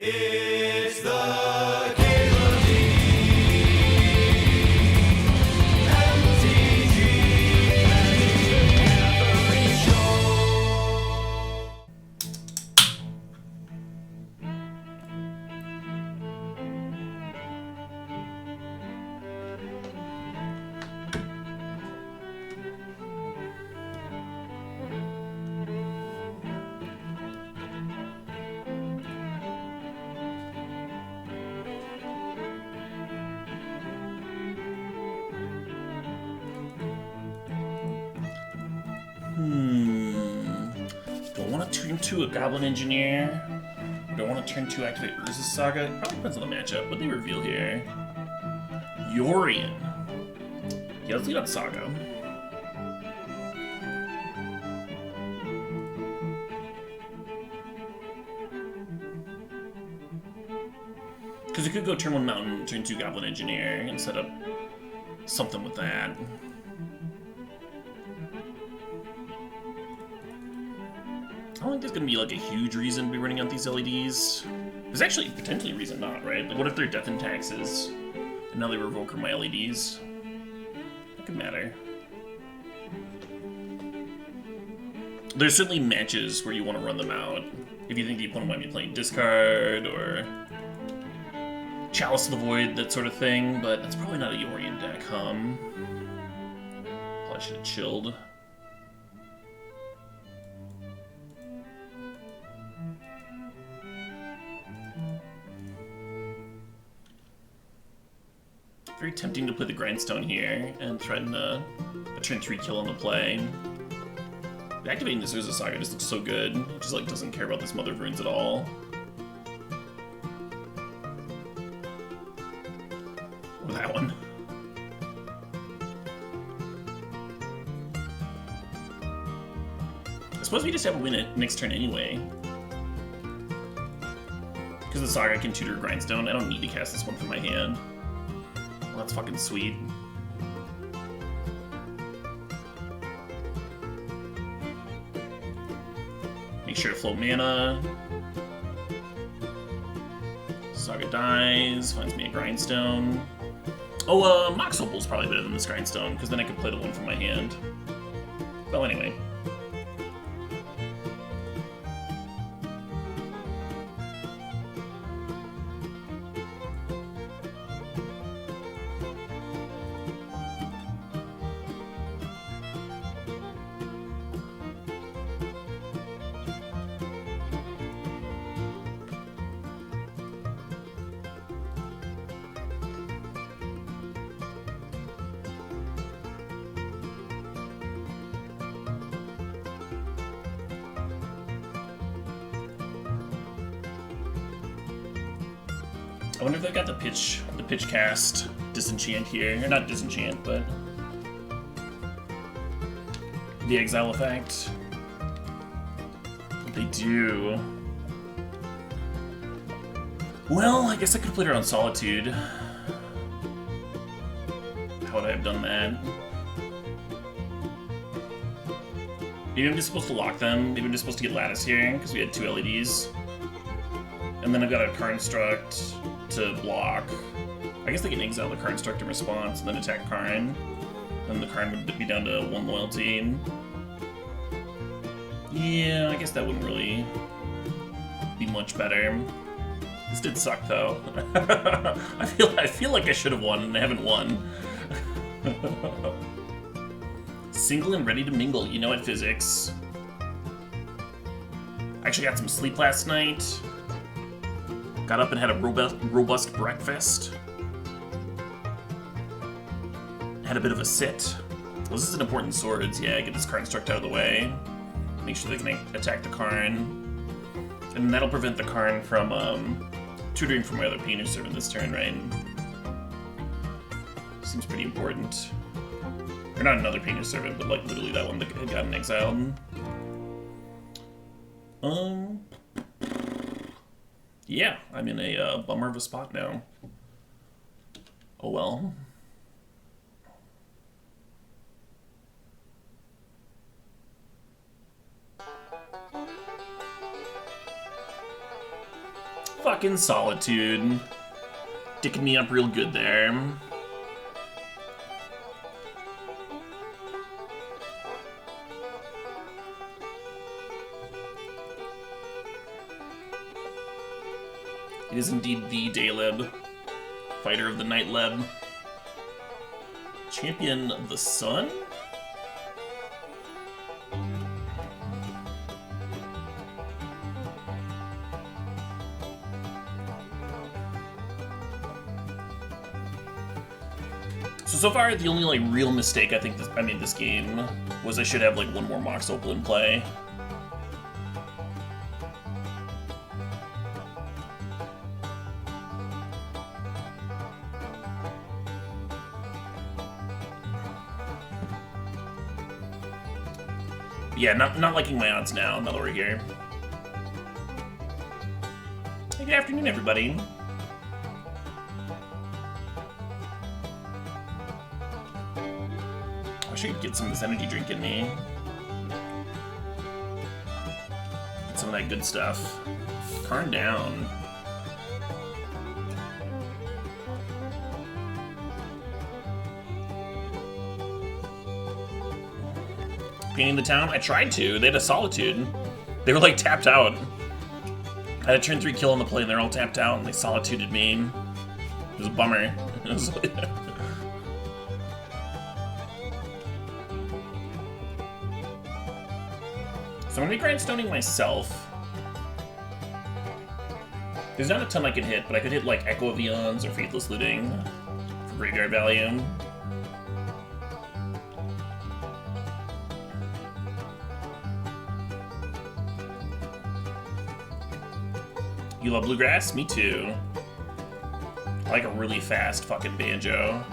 It's the CalebDMTG Gathering Show. Do I want to turn to a Goblin Engineer? Or do I want to turn to activate Urza's Saga? It probably depends on the matchup. What do they reveal here? Yorion. Yeah, let's leave out Saga. Because we could go turn 1 Mountain, turn 2 Goblin Engineer, and set up something with that. I don't think there's going to be like a huge reason to be running out these LEDs. There's actually potentially a reason not, right? Like, what if they're death and taxes, and now they revoke my LEDs? That could matter. There's certainly matches where you want to run them out. If you think the opponent might be playing discard, or Chalice of the Void, that sort of thing, but that's probably not a Yorion deck, Probably should have chilled. Very tempting to play the Grindstone here and threaten a turn 3 kill on the play. Activating this Urza Saga just looks so good. It just like doesn't care about this Mother of Runes at all. Or that one. I suppose we just have a win it next turn anyway. Because the Saga can tutor Grindstone, I don't need to cast this one from my hand. Well, that's fucking sweet. Make sure to float mana. Saga dies, finds me a Grindstone. Oh, Mox Opal's probably better than this Grindstone, because then I could play the one from my hand. Well, anyway. I wonder if they've got the pitch cast disenchant here. Or not disenchant, but the exile effect. They do. Well, I guess I could have played around Solitude. How would I have done that? Maybe I'm just supposed to lock them. Maybe I'm just supposed to get Lattice here, because we had 2 LEDs. And then I've got a Karnstruct to block. I guess they can exile the Karnstruct in response, and then attack Karn. Then the Karn would be down to 1 loyalty. Yeah, I guess that wouldn't really be much better. This did suck, though. I feel like I should have won, and I haven't won. Single and ready to mingle. You know what, physics? I actually got some sleep last night. Got up and had a robust breakfast. Had a bit of a sit. Well, this is an important swords. Yeah, get this Karnstruct out of the way. Make sure they can attack the Karn. And that'll prevent the Karn from tutoring from my other Painter Servant this turn, right? Seems pretty important. Or not another Painter Servant, but like literally that one that had gotten exiled. Yeah, I'm in a bummer of a spot now. Oh well. Fucking Solitude. Dicking me up real good there. It is indeed the Dayleb. Fighter of the Night Leb. Champion of the Sun? So far, the only like real mistake I think I made this game was I should have like one more Mox Opal in play. Yeah, not liking my odds now that we're here. Hey, good afternoon, everybody. I should get some of this energy drink in me. Get some of that good stuff. Calm down. Painting the town? I tried to. They had a Solitude. They were like tapped out. I had a turn 3 kill on the play and they're all tapped out and they Solituded me. It was a bummer. It was like, so I'm gonna be grindstoning myself. There's not a ton I could hit, but I could hit like Echo of Eons or Faithless Looting for graveyard value. You love bluegrass? Me too. I like a really fast fucking banjo.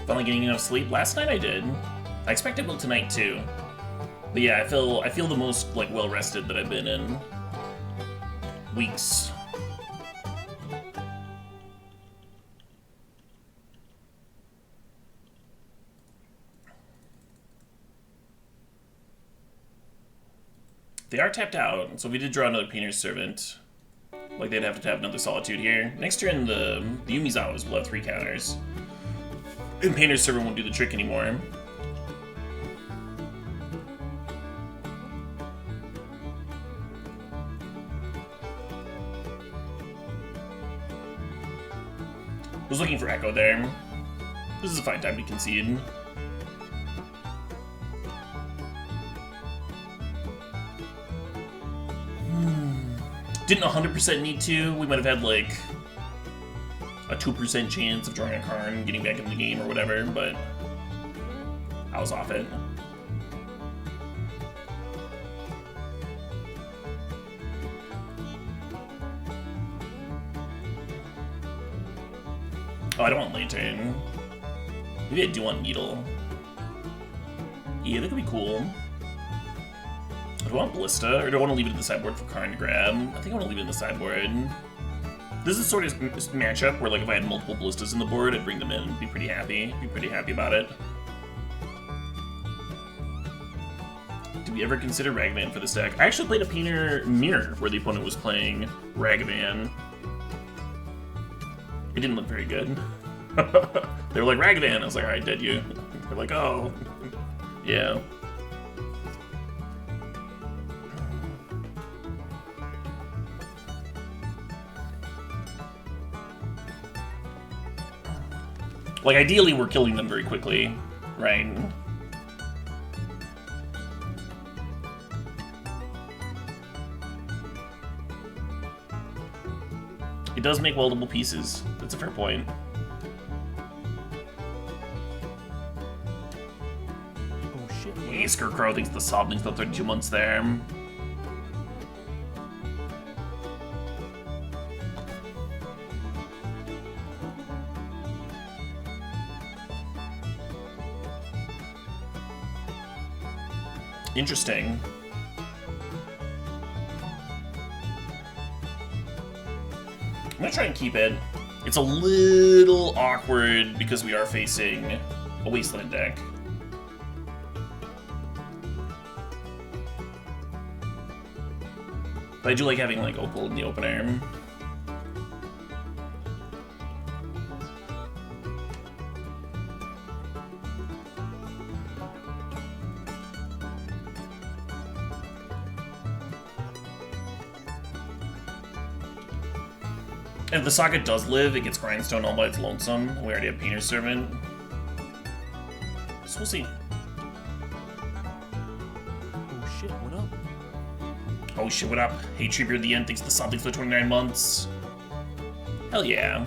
Finally getting enough sleep. Last night I did. I expect I will tonight too. But yeah, I feel the most like well rested that I've been in weeks. They are tapped out, so if we did draw another Painter's Servant, like they'd have to have another Solitude here. Next turn, the Yumizawas will have 3 counters, and Painter's Servant won't do the trick anymore. I was looking for Echo there. This is a fine time to concede. Didn't 100% need to. We might have had like a 2% chance of drawing a card and getting back in the game or whatever, but I was off it. Oh, I don't want Lantern. Maybe I do want Needle. Yeah, that could be cool. Do I want Ballista, or do I want to leave it in the sideboard for Karn to grab? I think I want to leave it in the sideboard. This is sort of matchup where, like, if I had multiple Ballistas in the board, I'd bring them in and be pretty happy. Be pretty happy about it. Did we ever consider Ragavan for this deck? I actually played a Painter Mirror where the opponent was playing Ragavan. It didn't look very good. They were like, Ragavan! I was like, alright, dead you. They're like, oh. Yeah. Like, ideally, we're killing them very quickly, right? It does make weldable pieces. That's a fair point. Oh shit. Hey, Scarecrow thinks the Sobling's about 32 months there. Interesting. gonna try and keep it. It's a little awkward because we are facing a Wasteland deck. But I do like having like Opal in the opener. If the Saga does live, it gets Grindstone all by its lonesome. We already have Painter's Servant. So we'll see. Oh shit, what up? Oh shit, what up? Hey, Tribute at the end, thanks to the sub, thanks for the 29 months. Hell yeah.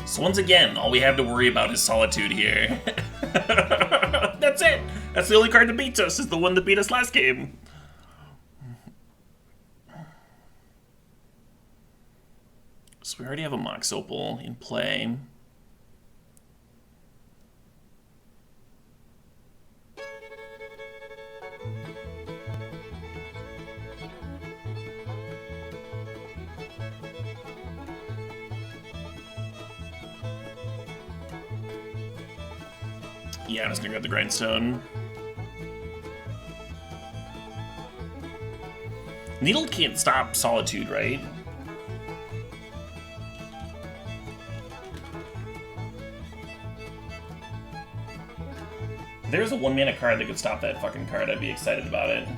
So once again, all we have to worry about is Solitude here. That's it! That's the only card that beats us, is the one that beat us last game. So we already have a Mox Opal in play. Yeah, I'm just gonna grab the Grindstone. Needle can't stop Solitude, right? If there's a 1-mana card that could stop that fucking card, I'd be excited about it.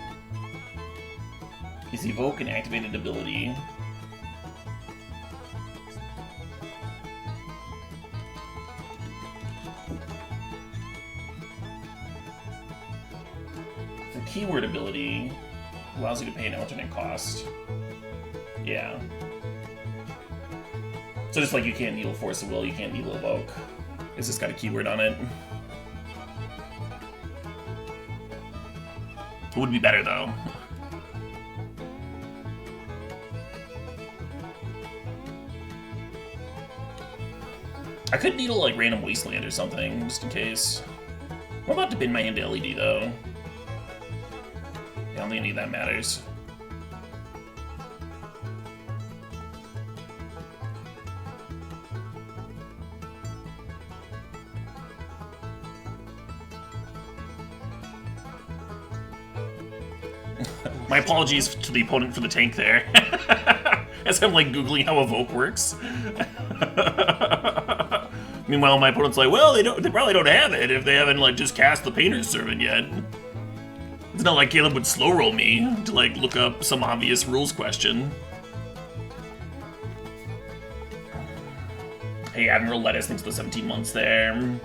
Is Evoke an activated ability? Keyword ability allows you to pay an alternate cost. Yeah. So just like you can't Needle Force of Will, you can't Needle Evoke. It's just got a keyword on it. It would be better though. I could Needle like random Wasteland or something, just in case. We're about to bin my hand to LED though. I don't think any of that matters. My apologies to the opponent for the tank there. As I'm like Googling how Evoke works. Meanwhile, my opponent's like, well, they probably don't have it if they haven't like just cast the Painter's Servant yet. It's not like Caleb would slow roll me to like look up some obvious rules question. Hey, Admiral Lettuce, thanks for the 17 months there.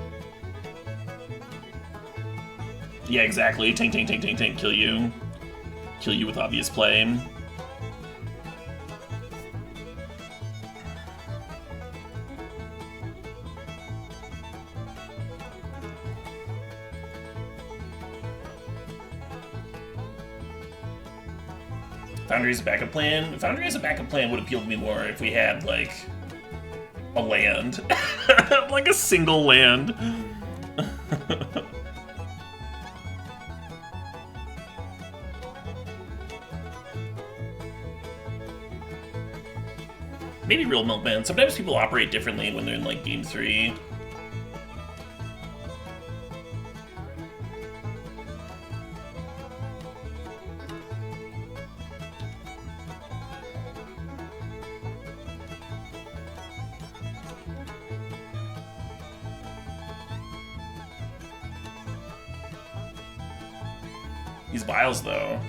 Yeah, exactly. Tank, tank, tank, tank, tank, kill you. Kill you with obvious play. Foundry as a backup plan? Foundry as a backup plan would appeal to me more if we had, like, a land. Like a single land. Maybe Real Milkman. Sometimes people operate differently when they're in, like, Game 3. These vials, though.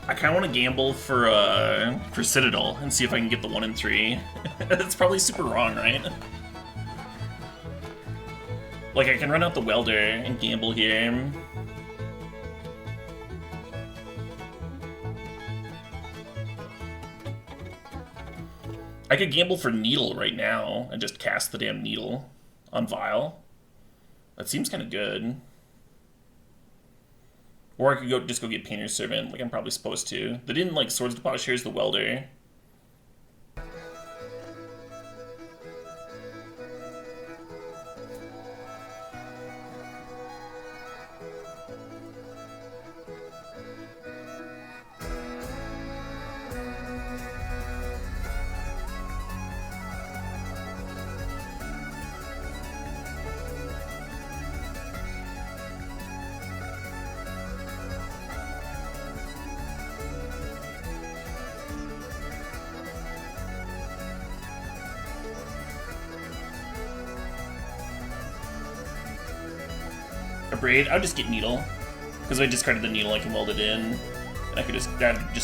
I kind of want to gamble for Citadel and see if I can get the 1 and 3. That's probably super wrong, right? Like, I can run out the welder and gamble here. I could gamble for Needle right now and just cast the damn Needle on Vial. That seems kind of good. Or I could just go get Painter's Servant, like I'm probably supposed to. They didn't like Swords to Plowshares the Welder. Braid, I would just get Needle. Because if I discarded the Needle, I can weld it in. And I'd just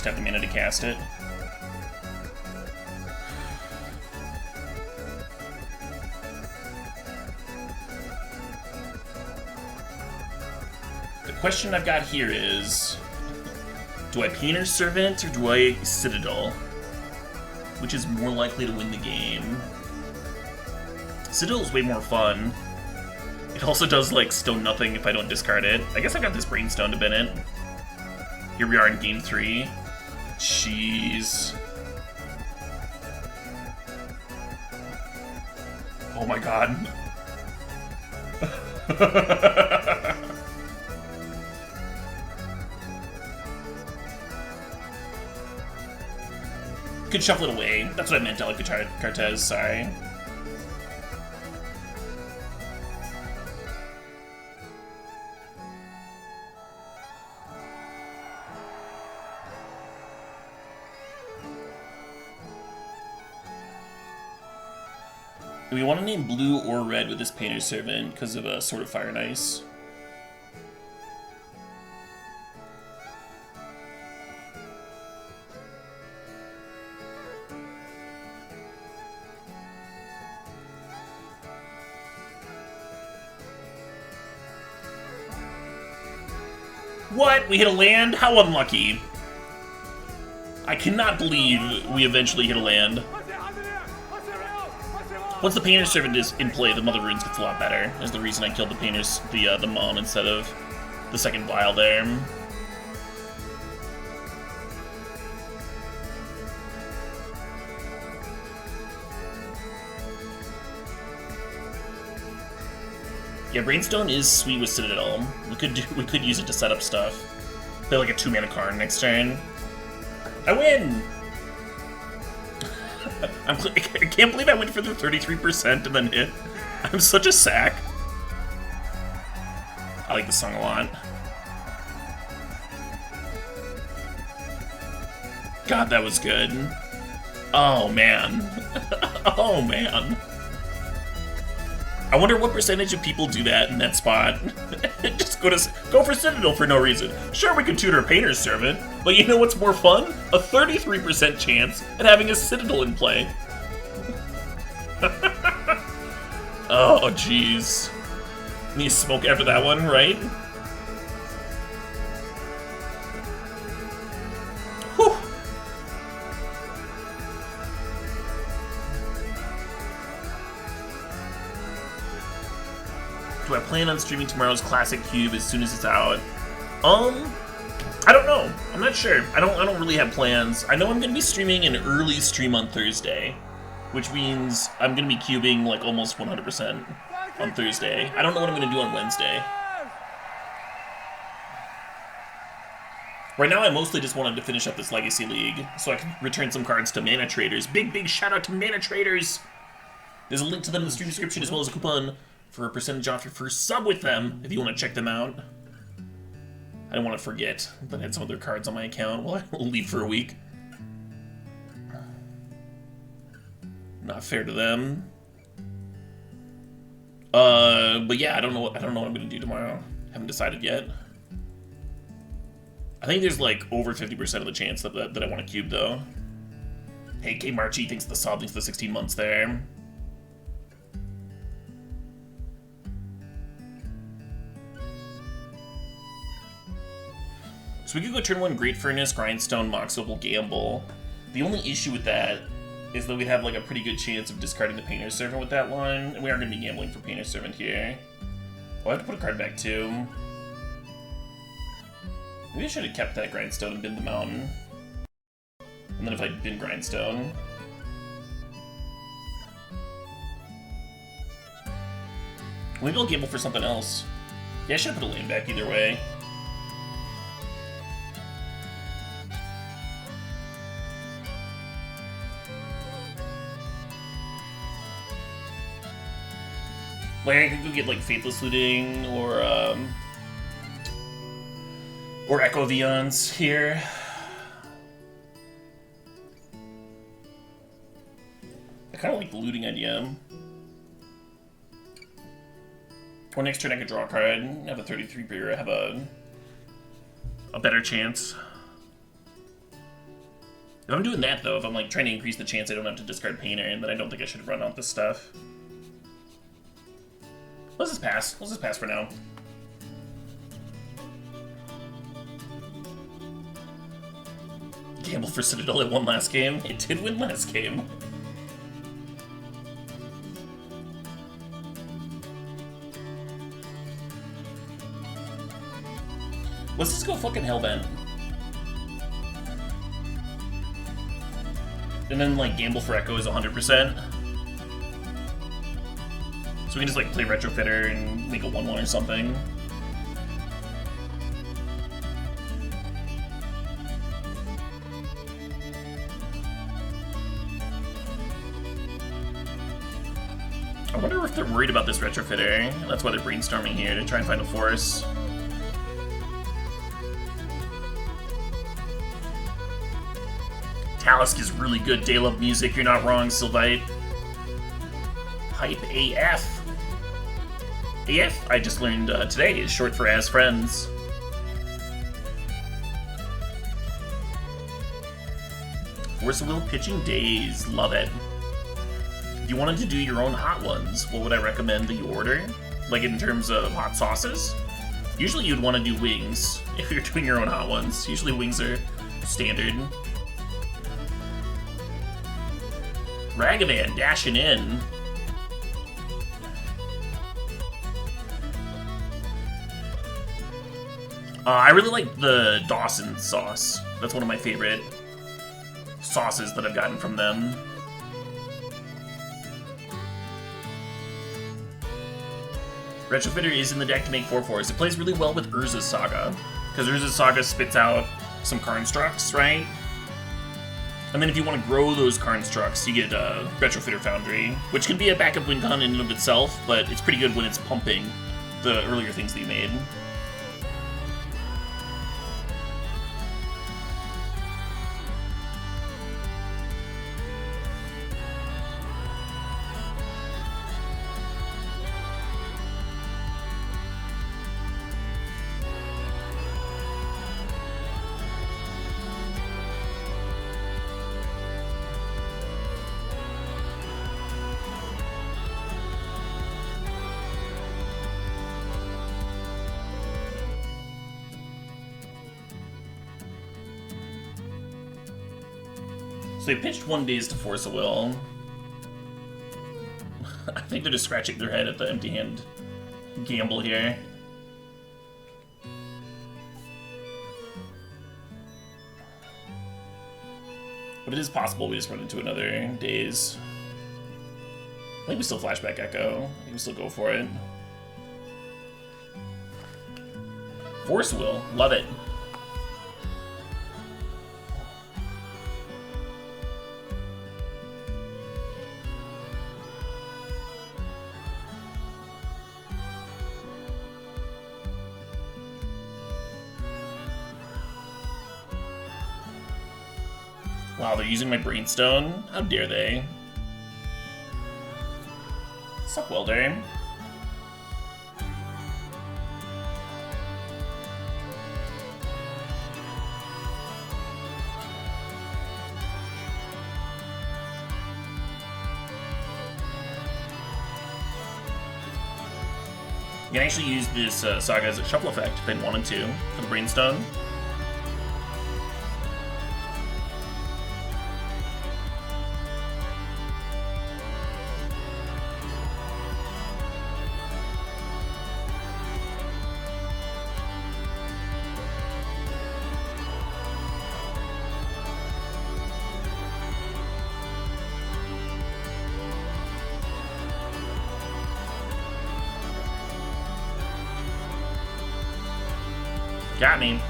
have the mana to cast it. The question I've got here is, do I Painter's Servant or do I Citadel? Which is more likely to win the game? Citadel is way more fun. It also does, like, stone nothing if I don't discard it. I guess I got this Brainstone to bin it. Here we are in game 3. Jeez. Oh my god. Could shuffle it away. That's what I meant, Delicate Cartez, sorry. Do we want to name blue or red with this Painter's Servant because of a Sword of Fire and Ice? What? We hit a land? How unlucky. I cannot believe we eventually hit a land. Once the Painter's Servant is in play, the Mother Runes gets a lot better. Is the reason I killed the Mom instead of the second Vial there. Yeah, Brainstone is sweet with Citadel. We could use it to set up stuff. Play like a 2-mana Karn next turn. I win! I can't believe I went for the 33% and then hit. I'm such a sack. I like this song a lot. God, that was good. Oh, man. Oh, man. I wonder what percentage of people do that in that spot. Just go for Citadel for no reason. Sure, we could tutor a Painter's Servant, but you know what's more fun? A 33% chance at having a Citadel in play. Oh, jeez. Need to smoke after that one, right? Whew. Do I plan on streaming tomorrow's Classic Cube as soon as it's out? I don't know. I'm not sure. I don't really have plans. I know I'm gonna be streaming an early stream on Thursday, which means I'm gonna be cubing like almost 100% on Thursday. I don't know what I'm gonna do on Wednesday. Right now, I mostly just wanted to finish up this Legacy League so I can return some cards to Mana Traders. Big shout out to Mana Traders! There's a link to them in the stream description as well as a coupon for a percentage off your first sub with them if you want to check them out. I don't want to forget that I had some of their cards on my account while I leave for a week. Not fair to them. But yeah, I don't know what I'm gonna do tomorrow. Haven't decided yet. I think there's like over 50% of the chance that I want to cube though. Hey, K Marchi thinks the sub, thinks the 16 months there. So we could go turn 1 Great Furnace, Grindstone, Mox Opal, Gamble. The only issue with that is that we'd have like a pretty good chance of discarding the Painter's Servant with that one, and we are going to be gambling for Painter's Servant here. Oh, I have to put a card back too. Maybe I should have kept that Grindstone and binned the Mountain. And then if I bin Grindstone... Maybe I'll gamble for something else. Yeah, I should have put a land back either way. Like, I could go get, like, Faithless Looting, or Echo Vions here. I kind of like the looting idea. Or next turn I could draw a card, have a 33 beer, have a better chance. If I'm doing that, though, if I'm, like, trying to increase the chance I don't have to discard Painter, then I don't think I should run out this stuff. Let's just pass. Let's just pass for now. Gamble for Citadel, it won last game. It did win last game. Let's just go fucking Hellbent. And then, like, Gamble for Echo is 100%. So we can just, like, play Retrofitter and make a 1-1 or something. I wonder if they're worried about this Retrofitter. That's why they're brainstorming here, to try and find a force. Talisk is really good. Daylove music, you're not wrong, Sylvite. Hype AF. AF, I just learned today, is short for As Friends. Force of Will pitching days, love it. If you wanted to do your own hot ones, what would I recommend that you order? Like in terms of hot sauces? Usually you'd want to do wings if you're doing your own hot ones. Usually wings are standard. Ragavan dashing in. I really like the Dawson sauce. That's one of my favorite sauces that I've gotten from them. Retrofitter is in the deck to make 4/4s. It plays really well with Urza's Saga, because Urza's Saga spits out some Karnstructs, right? And then if you want to grow those Karnstructs, you get Retrofitter Foundry, which can be a backup win con in and of itself, but it's pretty good when it's pumping the earlier things that you made. So they pitched 1 Daze to Force of Will. I think they're just scratching their head at the empty hand gamble here. But it is possible we just run into another Daze. I think we still Flashback Echo. I think we still go for it. Force of Will, love it. Wow, they're using my Brainstone? How dare they? Sup, Welder? You can actually use this Saga as a shuffle effect if they wanted to, for the Brainstone. Got me.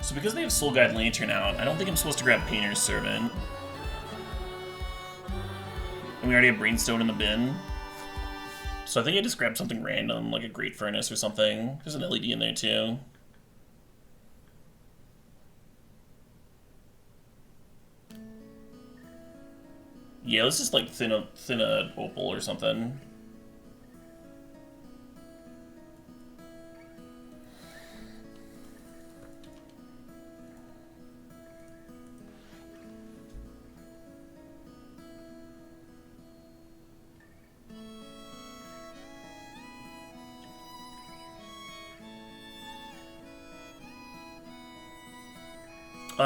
So because they have Soul Guide Lantern out, I don't think I'm supposed to grab Painter's Servant. And we already have Brainstone in the bin. So I think I just grabbed something random, like a Great Furnace or something. There's an LED in there too. Yeah, let's just like thin a Opal or something.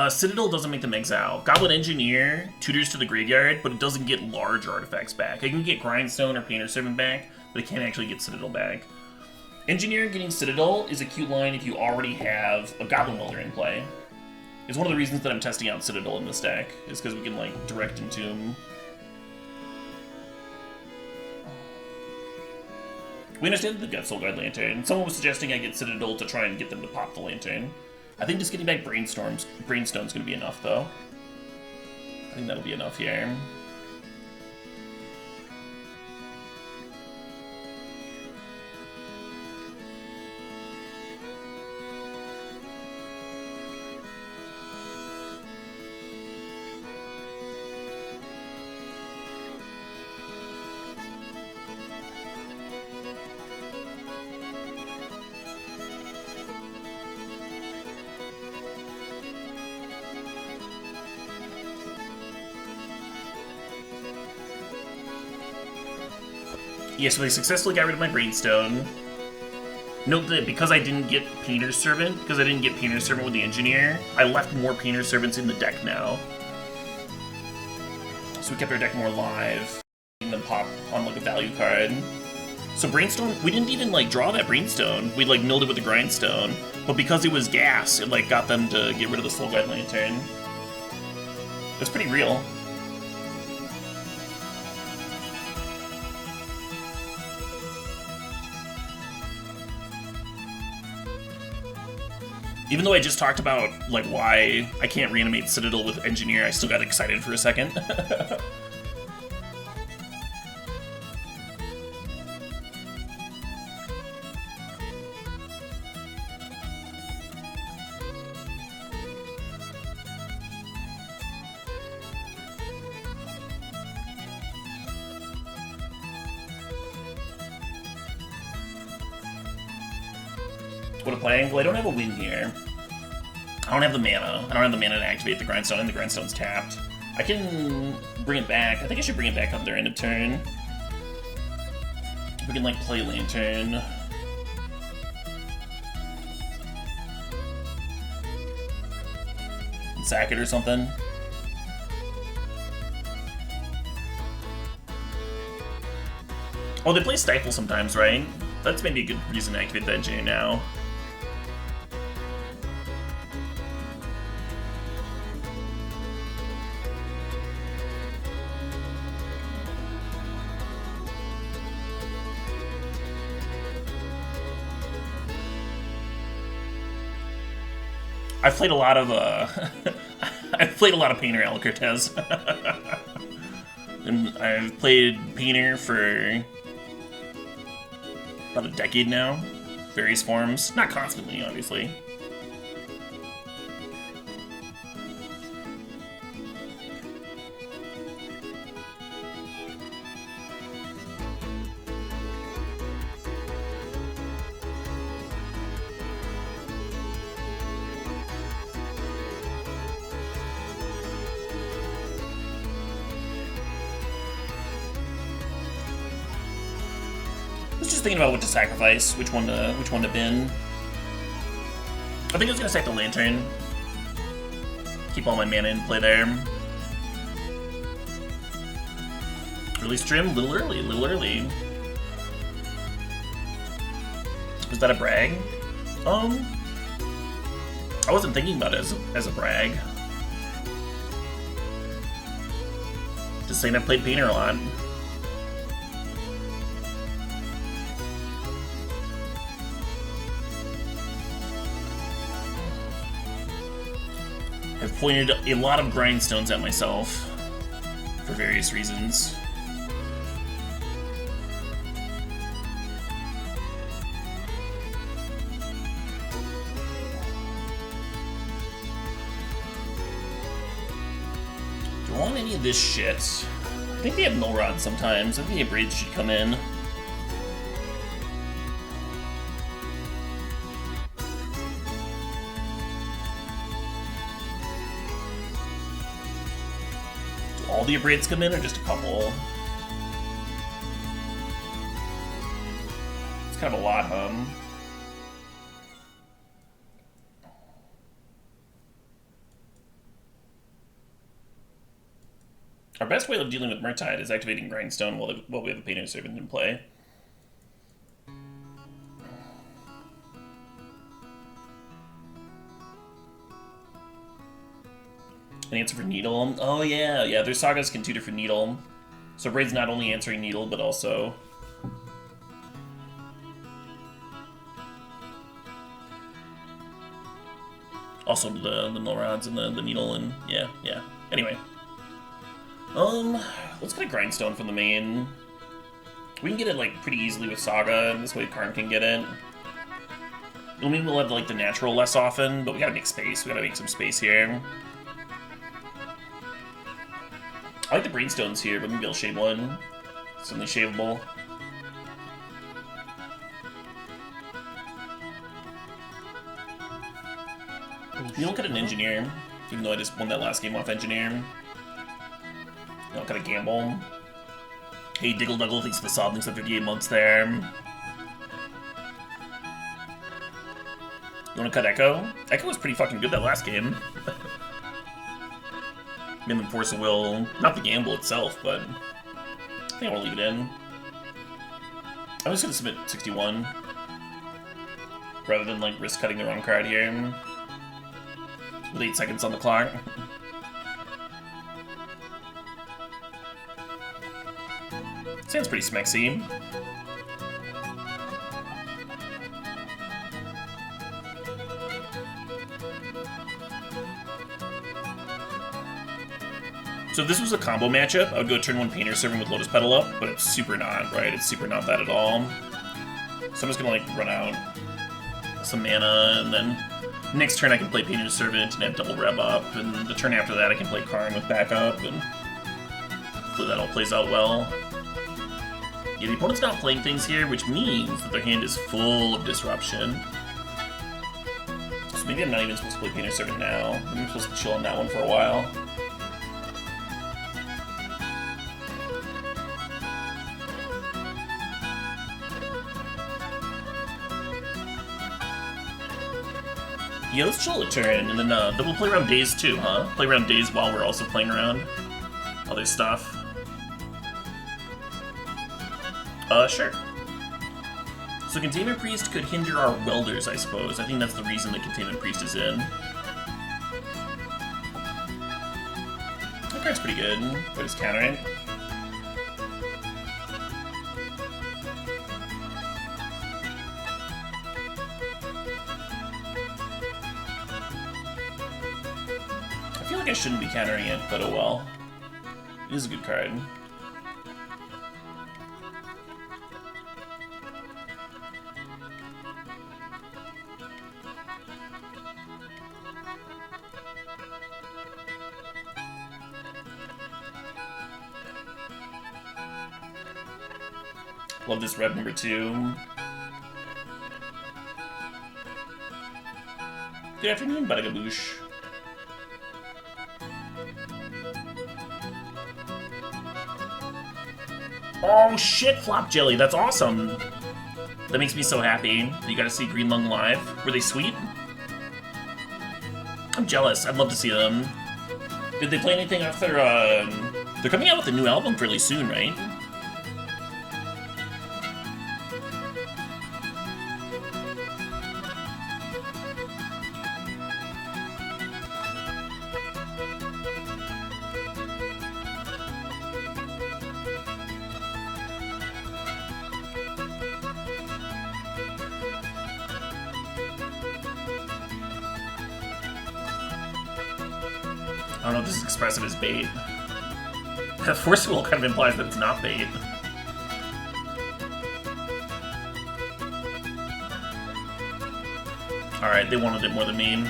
Citadel doesn't make them exile. Goblin Engineer tutors to the graveyard, but it doesn't get large artifacts back. It can get Grindstone or Painter Servant back, but it can't actually get Citadel back. Engineer getting Citadel is a cute line if you already have a Goblin Welder in play. It's one of the reasons that I'm testing out Citadel in this deck, is because we can, like, direct Entomb. We understand that they've got Soul Guide Lantern. Someone was suggesting I get Citadel to try and get them to pop the Lantern. I think just getting back Brainstone's going to be enough, though. I think that'll be enough here. Yeah, so they successfully got rid of my Brainstone. Note that because I didn't get Painter's Servant, with the Engineer, I left more Painter's Servants in the deck now. So we kept our deck more live, and then pop on like a value card. So Brainstone, we didn't even like draw that Brainstone. We like milled it with the Grindstone, but because it was gas, it like got them to get rid of the Soul Guide Lantern. That's pretty real. Even though I just talked about, like, why I can't reanimate Citadel with Engineer, I still got excited for a second. What a play. Well, I don't have a win here. I don't have the mana. I don't have the mana to activate the Grindstone, and the Grindstone's tapped. I can bring it back. I think I should bring it back up there end of turn. We can, like, play Lantern. And sack it or something. Oh, they play Stifle sometimes, right? That's maybe a good reason to activate that engineer now. I've played a lot of I've played a lot of Painter Alacortez. And I've played Painter for about a decade now. Various forms. Not constantly, obviously. Just thinking about what to sacrifice, which one to bin. I think I was gonna sack the Lantern. Keep all my mana in play there. Early stream? Little early, little early. Was that a brag? I wasn't thinking about it as a brag. Just saying I played Painter a lot. I've pointed a lot of grindstones at myself for various reasons. Do I want any of this shit? I think they have mill rods sometimes. I think the braids should come in. All the braids come in, or just a couple? It's kind of a lot, huh? Our best way of dealing with Murktide is activating Grindstone while we have a Painter Servant in play. An answer for Needle. Oh yeah, yeah, their sagas can tutor for Needle. So Braid's not only answering Needle, but also... also the mill rods and the Needle and... yeah. Anyway. Let's get a Grindstone from the main. We can get it, like, pretty easily with Saga, and this way Karn can get it. I mean, we'll have, like, the natural less often, but we gotta make space. We gotta make some space here. I like the Brainstones here, but maybe I'll shave one. Certainly shaveable. You don't cut an Engineer, even though I just won that last game off Engineer. You don't cut a Gamble. Hey, Diggle Duggle, thanks for the sub, thanks for 58 months there. You wanna cut Echo? Echo was pretty fucking good that last game. Made them force a will, not the gamble itself, but I think I'll leave it in. I'm just gonna submit 61 rather than like risk cutting the wrong card here with 8 seconds on the clock. Sounds pretty smexy. So if this was a combo matchup, I would go turn 1 Painter Servant with Lotus Petal up, but it's super not, right? It's super not that at all. So I'm just gonna like run out some mana, and then next turn I can play Painter Servant and have double rev up, and the turn after that I can play Karn with backup, and hopefully that all plays out well. Yeah, the opponent's not playing things here, which means that their hand is full of disruption. So maybe I'm not even supposed to play Painter Servant now. Maybe I'm supposed to chill on that one for a while. Yeah, let's chill a turn, and then we'll play around days too, huh? Play around days while we're also playing around other stuff. Sure. So Containment Priest could hinder our Welders, I suppose. I think that's the reason the Containment Priest is in. That card's pretty good. But it's countering. I feel like I shouldn't be countering it, but oh well. It is a good card. Love this red number 2. Good afternoon, Badagaboosh. Oh shit, Flop Jelly, that's awesome! That makes me so happy that you got to see Green Lung live. Were they sweet? I'm jealous, I'd love to see them. Did they play anything off their, They're coming out with a new album fairly soon, right? don't know if this is expressive as bait. Force Will kind of implies that it's not bait. Alright, they wanted it more than me.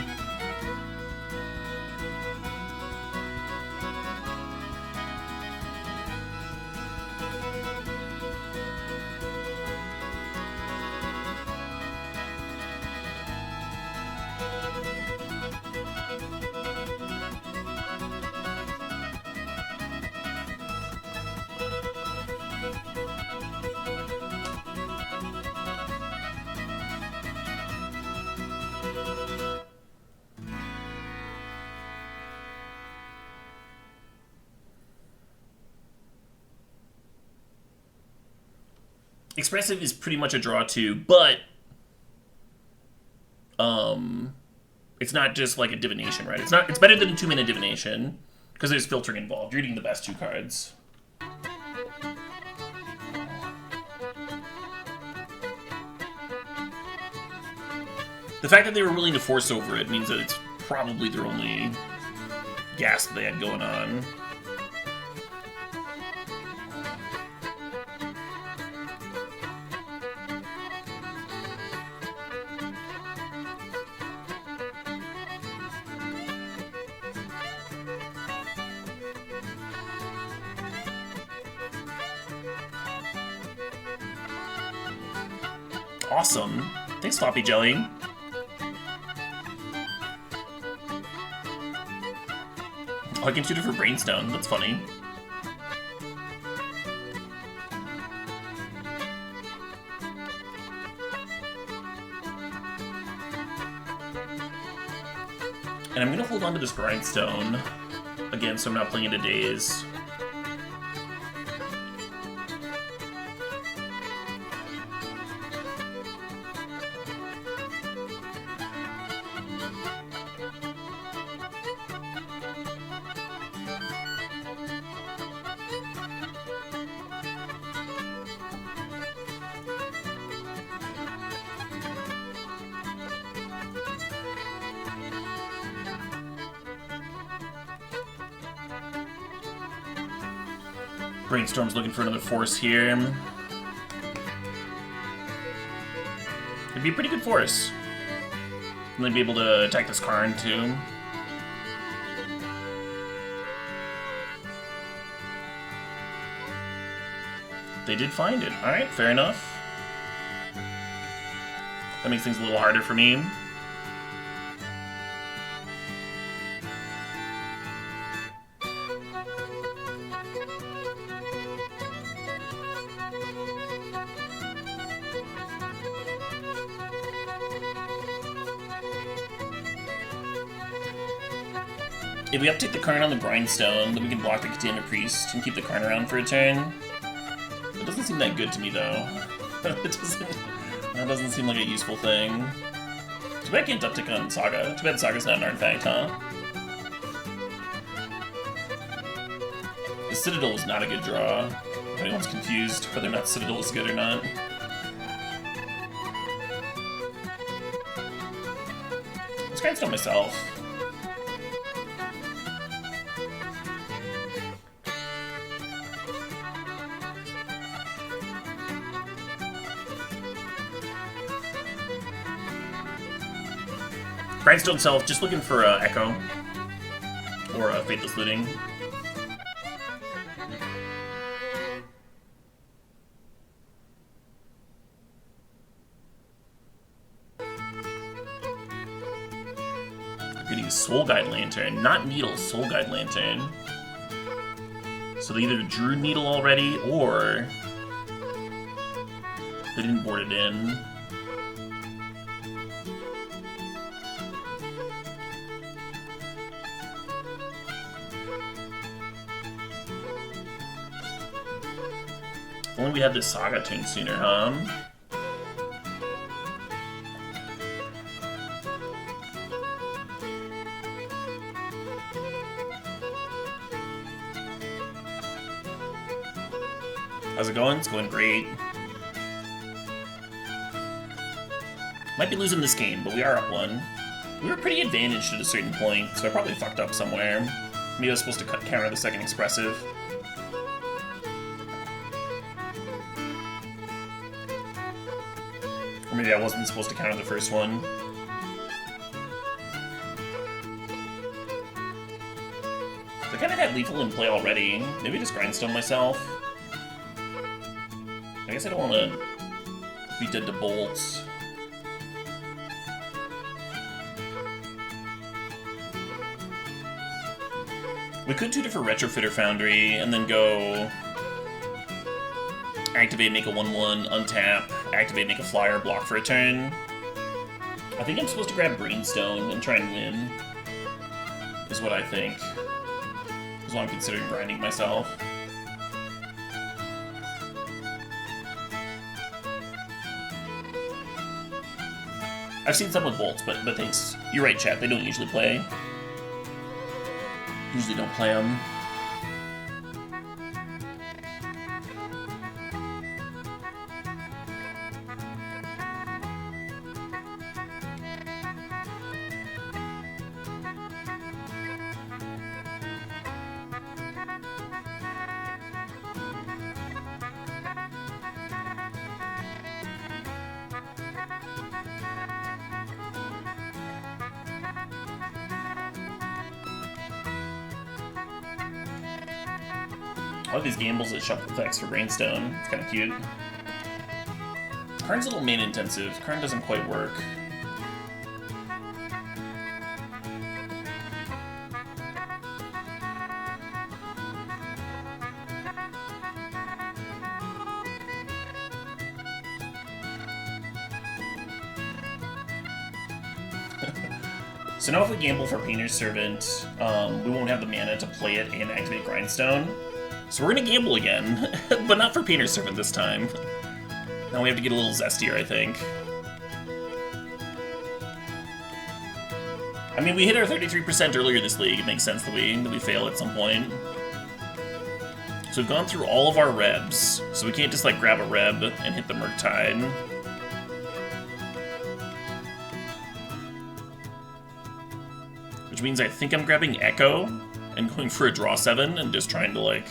Expressive is pretty much a draw too, but it's not just like a divination, right? It's better than a 2-mana divination because there's filtering involved. You're eating the best 2 cards. The fact that they were willing to force over it means that it's probably their only gasp they had going on. Awesome. Thanks, Floppy Jelly. Oh, I can shoot it for Brainstone. That's funny. And I'm going to hold on to this Grindstone again, so I'm not playing into Daze. Brainstorm's looking for another force here. It'd be a pretty good force. And they'd be able to attack this Karn too. They did find it. Alright, fair enough. That makes things a little harder for me. If we uptake the Karn on the Grindstone, then we can block the Katana Priest and keep the Karn around for a turn. It doesn't seem that good to me, though. That doesn't seem like a useful thing. Too bad I can't uptake on Saga. Too bad Saga's not an artifact, huh? The Citadel is not a good draw. If anyone's confused whether or not Citadel is good or not. Let's Grindstone myself. Grindstone self, just looking for Echo or Faithless Looting. Getting Soul Guide Lantern, not Needle, Soul Guide Lantern. So they either drew Needle already or they didn't board it in. If only we had this Saga turn sooner, huh? How's it going? It's going great. Might be losing this game, but we are up 1. We were pretty advantaged at a certain point, so I probably fucked up somewhere. Maybe I was supposed to counter the second expressive. Or maybe I wasn't supposed to counter the first one. I kind of had lethal in play already. Maybe just grindstone myself. I guess I don't want to be dead to bolts. We could tutor for Retrofitter Foundry and then go activate, make a 1/1, untap, activate, make a flyer, block for a turn. I think I'm supposed to grab Greenstone and try and win, is what I think. Is why I'm considering grinding myself. I've seen some with bolts, but thanks. You're right, chat. They don't usually play. Usually don't play them. I love these gambles that shuffle effects for Brainstone. It's kind of cute. Karn's a little main intensive. Karn doesn't quite work. So now if we gamble for Painter's Servant, we won't have the mana to play it and activate Grindstone. So we're gonna gamble again, but not for Painter's Servant this time. Now we have to get a little zestier, I think. I mean, we hit our 33% earlier this league. It makes sense that we fail at some point. So we've gone through all of our rebs, so we can't just like grab a reb and hit the Murktide. Which means I think I'm grabbing Echo and going for a draw 7 and just trying to like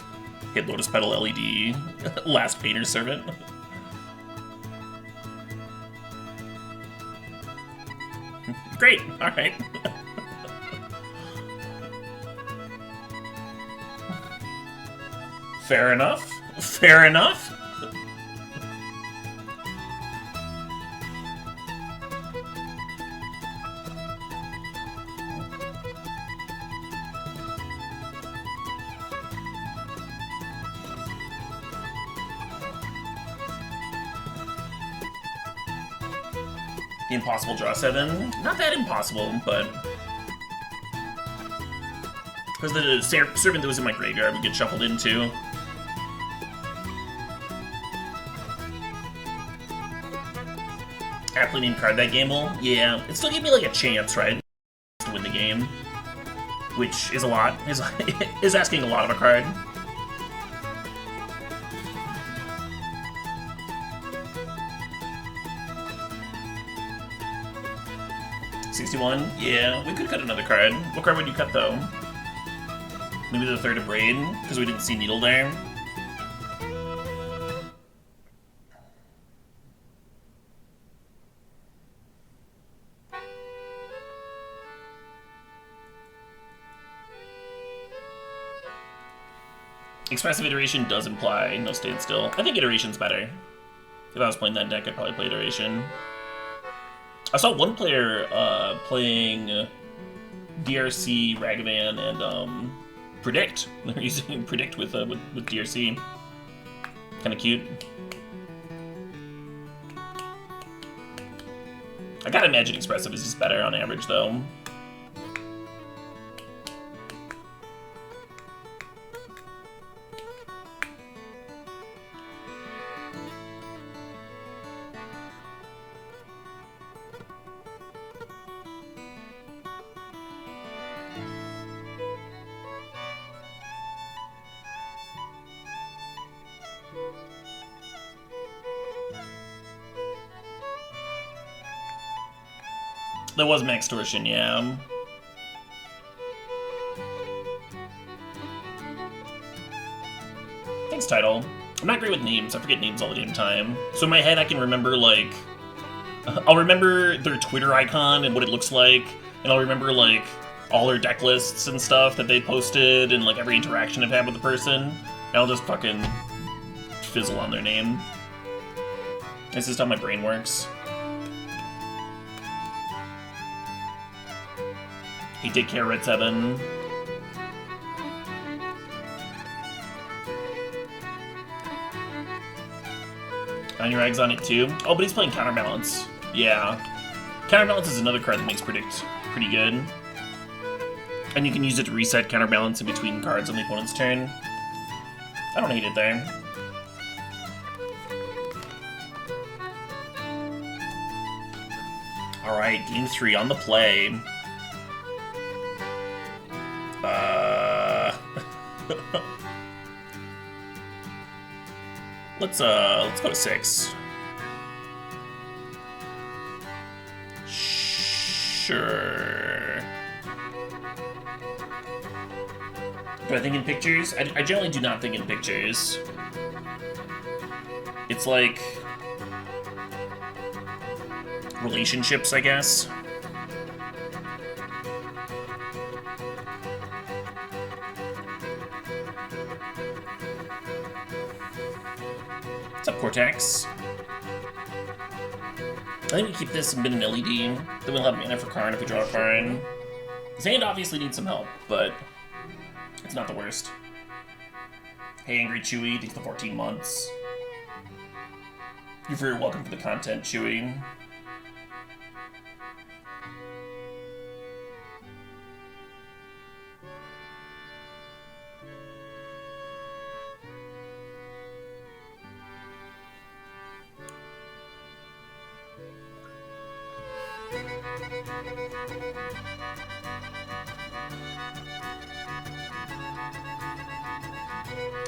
hit Lotus Petal LED last Painter's Servant. Great, alright. Fair enough. Fair enough. The impossible draw 7. Not that impossible, but... because the servant that was in my graveyard would get shuffled into. Aptly named card that gamble? Yeah. It still gave me like a chance, right? To win the game. Which is a lot. Is asking a lot of a card. $61? Yeah, we could cut another card. What card would you cut, though? Maybe the third of Braid, because we didn't see Needle there. Expressive Iteration does imply no standstill. I think Iteration's better. If I was playing that deck, I'd probably play Iteration. I saw one player playing DRC, Ragavan, and Predict. They're using Predict with DRC. Kind of cute. I gotta imagine Expressive is just better on average, though. That was Max Torsion, yeah. Thanks, Title. I'm not great with names. I forget names all the damn time. So in my head, I can remember, like... I'll remember their Twitter icon and what it looks like, and I'll remember, like, all their deck lists and stuff that they posted, and, like, every interaction I've had with the person, and I'll just fucking fizzle on their name. This is how my brain works. Hey, take care, Red 7. On your eggs on it too. Oh, but he's playing Counterbalance. Yeah. Counterbalance is another card that makes Predict pretty good. And you can use it to reset Counterbalance in between cards on the opponent's turn. I don't hate it there. Alright, game 3 on the play. Let's go to 6. Sure. Do I think in pictures? I generally do not think in pictures. It's like relationships, I guess. What's up, Cortex? I think we keep this and bin an LED. Then we'll have mana for Karn if we draw a Karn. His hand obviously needs some help, but it's not the worst. Hey, Angry Chewy, thanks for 14 months. You're very welcome for the content, Chewy.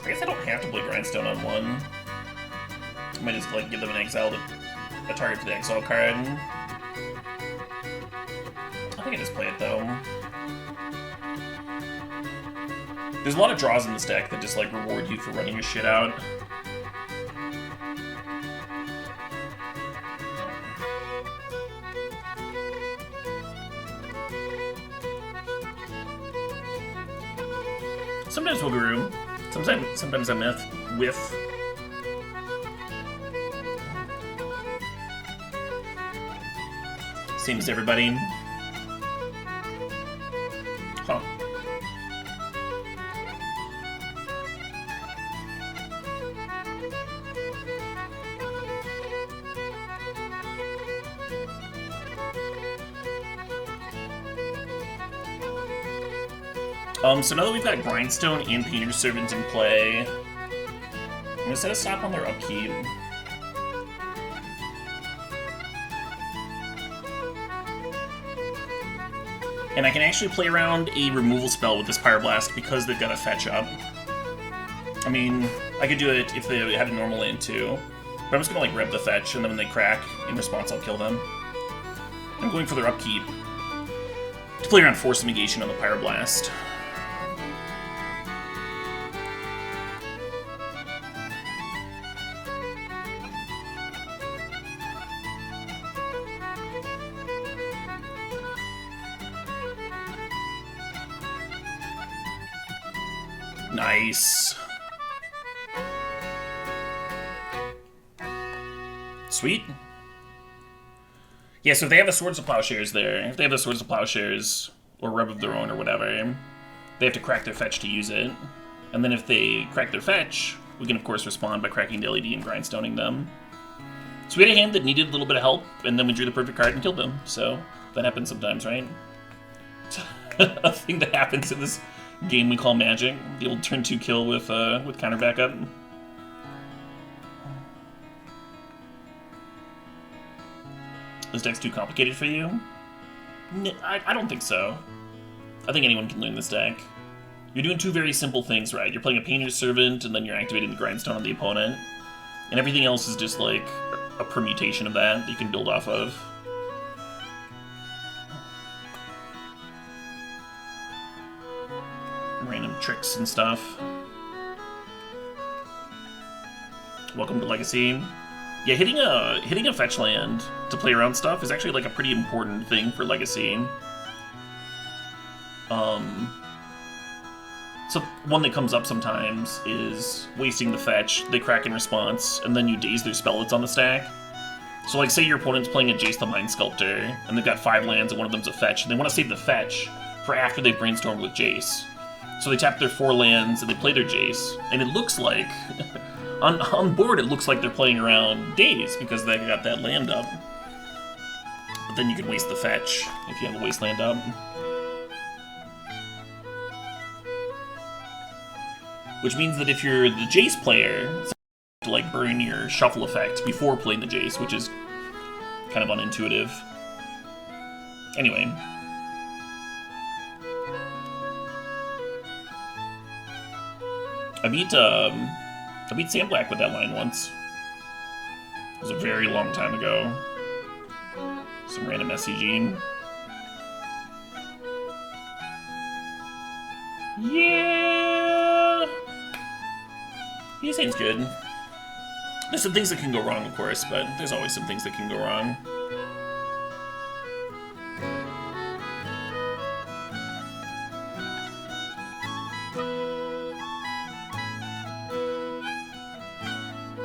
I guess I don't have to play Grindstone on one. I might just like give them an exile to a target for the exile card. I think I just play it though. There's a lot of draws in this deck that just like reward you for running your shit out. Sometimes Woogaroo. Sometimes I whiff. Same as everybody. Huh. So now that we've got Grindstone and Painter's Servant in play, I'm gonna set a stop on their upkeep. And I can actually play around a removal spell with this Pyroblast because they've got a fetch up. I mean, I could do it if they had a normal land too, but I'm just gonna like rep the fetch, and then when they crack, in response I'll kill them. I'm going for their upkeep to play around Force Negation on the Pyroblast. Nice. Sweet. Yeah, so if they have the Swords of Plowshares there, if they have the Swords of Plowshares, or Rev of their own or whatever, they have to crack their fetch to use it. And then if they crack their fetch, we can of course respond by cracking the LED and grindstoning them. So we had a hand that needed a little bit of help, and then we drew the perfect card and killed them. So that happens sometimes, right? A thing that happens in this game we call Magic. The old turn 2 kill with counter backup. This deck's too complicated for you? I don't think so. I think anyone can learn this deck. You're doing two very simple things, right? You're playing a Painter's Servant, and then you're activating the Grindstone on the opponent. And everything else is just like a permutation of that you can build off of. Random tricks and stuff. Welcome to Legacy. Yeah, hitting a fetch land to play around stuff is actually like a pretty important thing for Legacy. So one that comes up sometimes is wasting the fetch, they crack in response, and then you daze their spell that's on the stack. So like say your opponent's playing a Jace the Mind Sculptor, and they've got 5 lands and one of them's a fetch, and they want to save the fetch for after they've brainstormed with Jace. So they tap their 4 lands and they play their Jace, and it looks like, on board it looks like they're playing around Daze because they got that land up. But then you can waste the fetch if you have a wasteland up. Which means that if you're the Jace player, you have to like burn your shuffle effect before playing the Jace, which is kind of unintuitive. Anyway. I beat Sam Black with that line once. It was a very long time ago. Some random SCG. Yeah! He seems good. There's some things that can go wrong, of course, but there's always some things that can go wrong.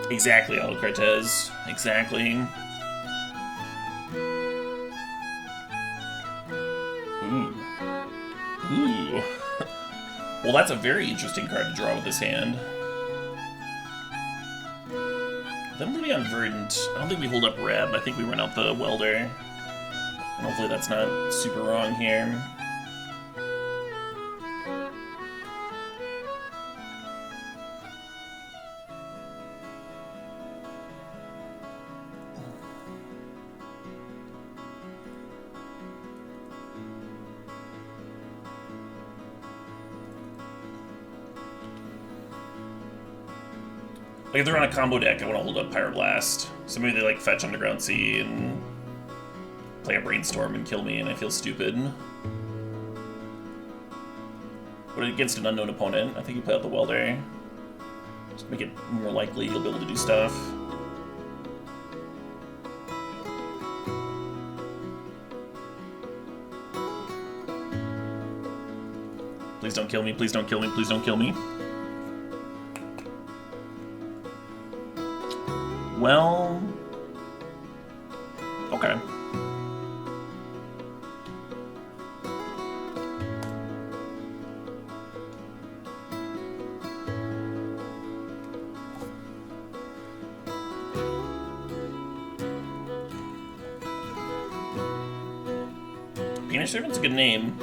Exactly, Aldo Cortez. Exactly. Ooh. Ooh. Well, that's a very interesting card to draw with this hand. Them living on Verdant. I don't think we hold up Reb. I think we run out the Welder. And hopefully that's not super wrong here. Like, if they're on a combo deck, I want to hold up Pyroblast. So maybe they, like, fetch Underground Sea and play a Brainstorm and kill me, and I feel stupid. But against an unknown opponent, I think you play out the Welder. Just make it more likely you'll be able to do stuff. Please don't kill me, please don't kill me, please don't kill me. Well, okay. Painter Servant's a good name.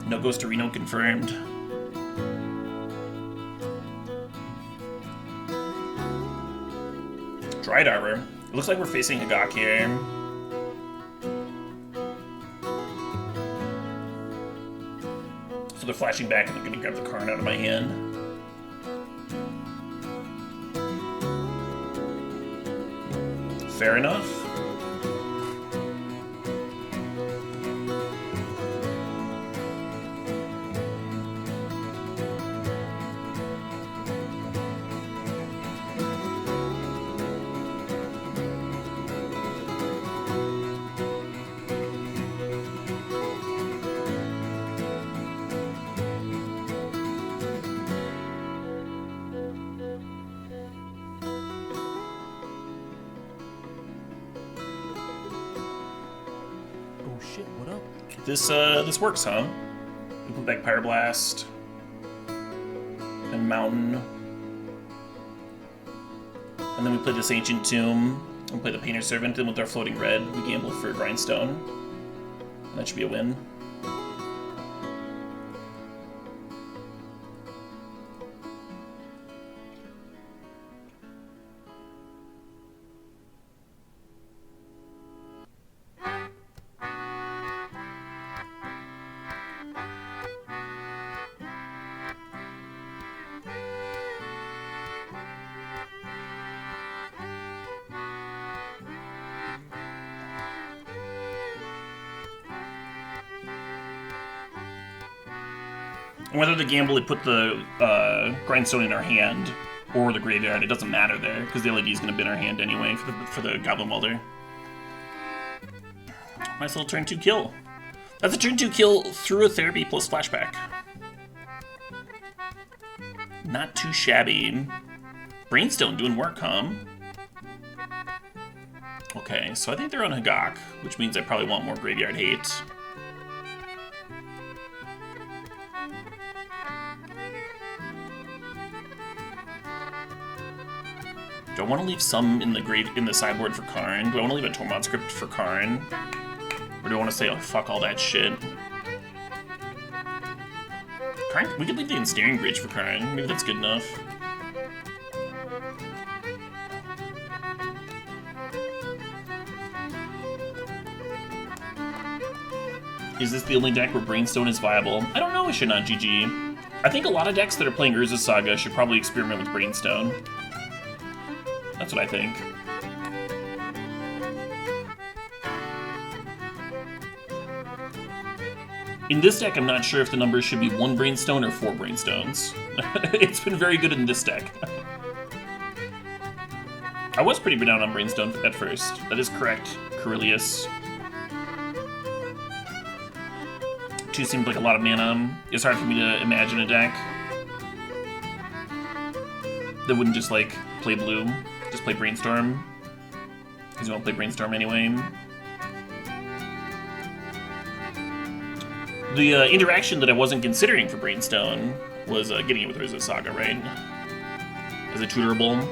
No Ghost to Reno confirmed. Dried Arbor. It looks like we're facing Hagak here. So they're flashing back and they're gonna grab the Karn out of my hand. Fair enough. Shit, what up? This works, huh? We put back Pyroblast and Mountain, and then we play this Ancient Tomb and play the Painter Servant, and with our floating red, we gamble for Grindstone. And that should be a win. And whether the gamble had put the Grindstone in our hand or the graveyard. It doesn't matter there, because the LED is going to bin our hand anyway for the Goblin Welder. Nice little turn 2 kill. That's a turn 2 kill through a therapy plus flashback. Not too shabby. Brainstone doing work, huh? Okay, so I think they're on Hagak, which means I probably want more graveyard hate. Do I want to leave some in the sideboard for Karn? Do I want to leave a Tormod script for Karn? Or do I want to say, oh, fuck all that shit? Karn? We could leave the Ensnaring Bridge for Karn. Maybe that's good enough. Is this the only deck where Brainstone is viable? I don't know, it should not GG. I think a lot of decks that are playing Urza's Saga should probably experiment with Brainstone. That's what I think. In this deck, I'm not sure if the numbers should be 1 Brainstone or 4 Brainstones. It's been very good in this deck. I was pretty down on Brainstone at first. That is correct, Corellius. 2 seemed like a lot of mana. It's hard for me to imagine a deck that wouldn't just, like, play blue. Just play Brainstorm. Because you won't play Brainstorm anyway. The interaction that I wasn't considering for Brainstone was getting it with Urza's Saga, right? As a tutorable.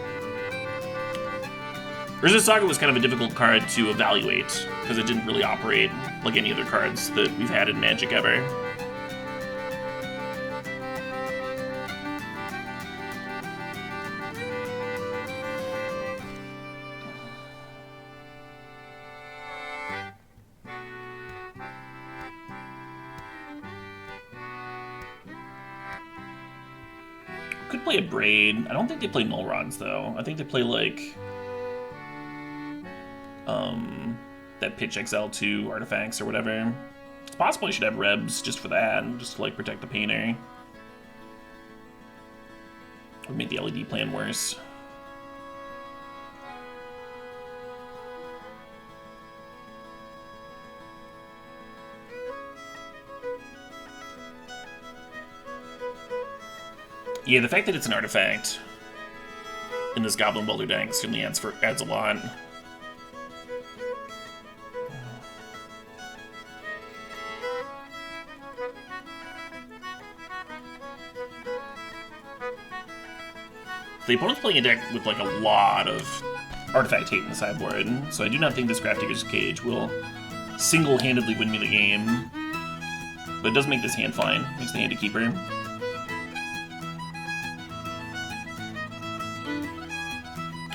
Urza's Saga was kind of a difficult card to evaluate, because it didn't really operate like any other cards that we've had in Magic ever. Could play a Braid. I don't think they play Null Rods, though. I think they play, like, that Pitch XL2 artifacts or whatever. It's possible you should have Rebs just for that, just to, like, protect the Painter. Or make the LED plan worse. Yeah, the fact that it's an artifact in this Goblin Welder deck certainly adds a lot. The opponent's playing a deck with, like, a lot of artifact hate in the sideboard, so I do not think this Grafdigger's Cage will single-handedly win me the game. But it does make this hand fine. Makes the hand a keeper.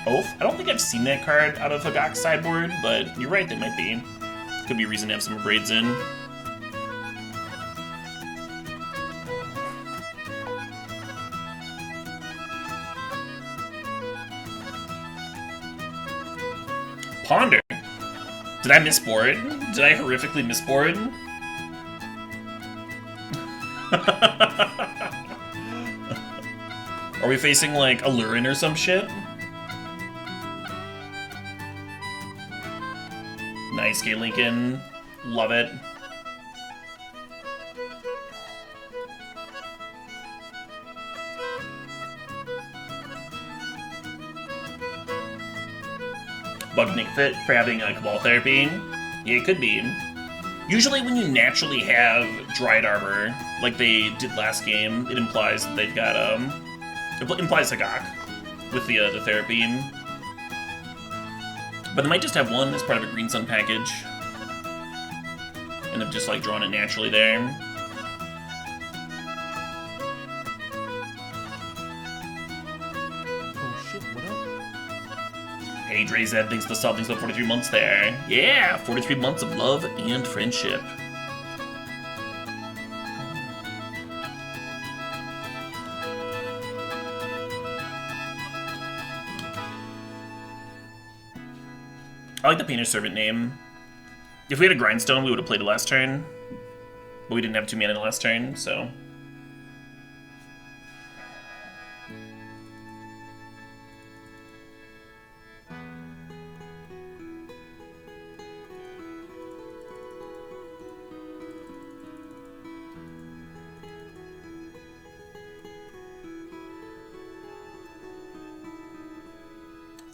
Oath? I don't think I've seen that card out of Hagak's sideboard, but you're right, that might be. Could be a reason to have some Braids in. Ponder. Did I misboard? Did I horrifically misboard? Are we facing, like, a Lurin or some shit? Nice, Gay Lincoln. Love it. Bug Nick Fit for having Cabal Therapy? Yeah, it could be. Usually when you naturally have Dried Arbor, like they did last game, it implies that they've got, it implies Hagak with the Therapy. But they might just have one as part of a Green Sun package. And have just, like, drawn it naturally there. Oh shit, what up? Hey, Drezed, thanks for the sub, thanks for the 43 months there. Yeah, 43 months of love and friendship. I like the Painter's Servant name. If we had a Grindstone, we would have played it last turn. But we didn't have 2 mana the last turn, so...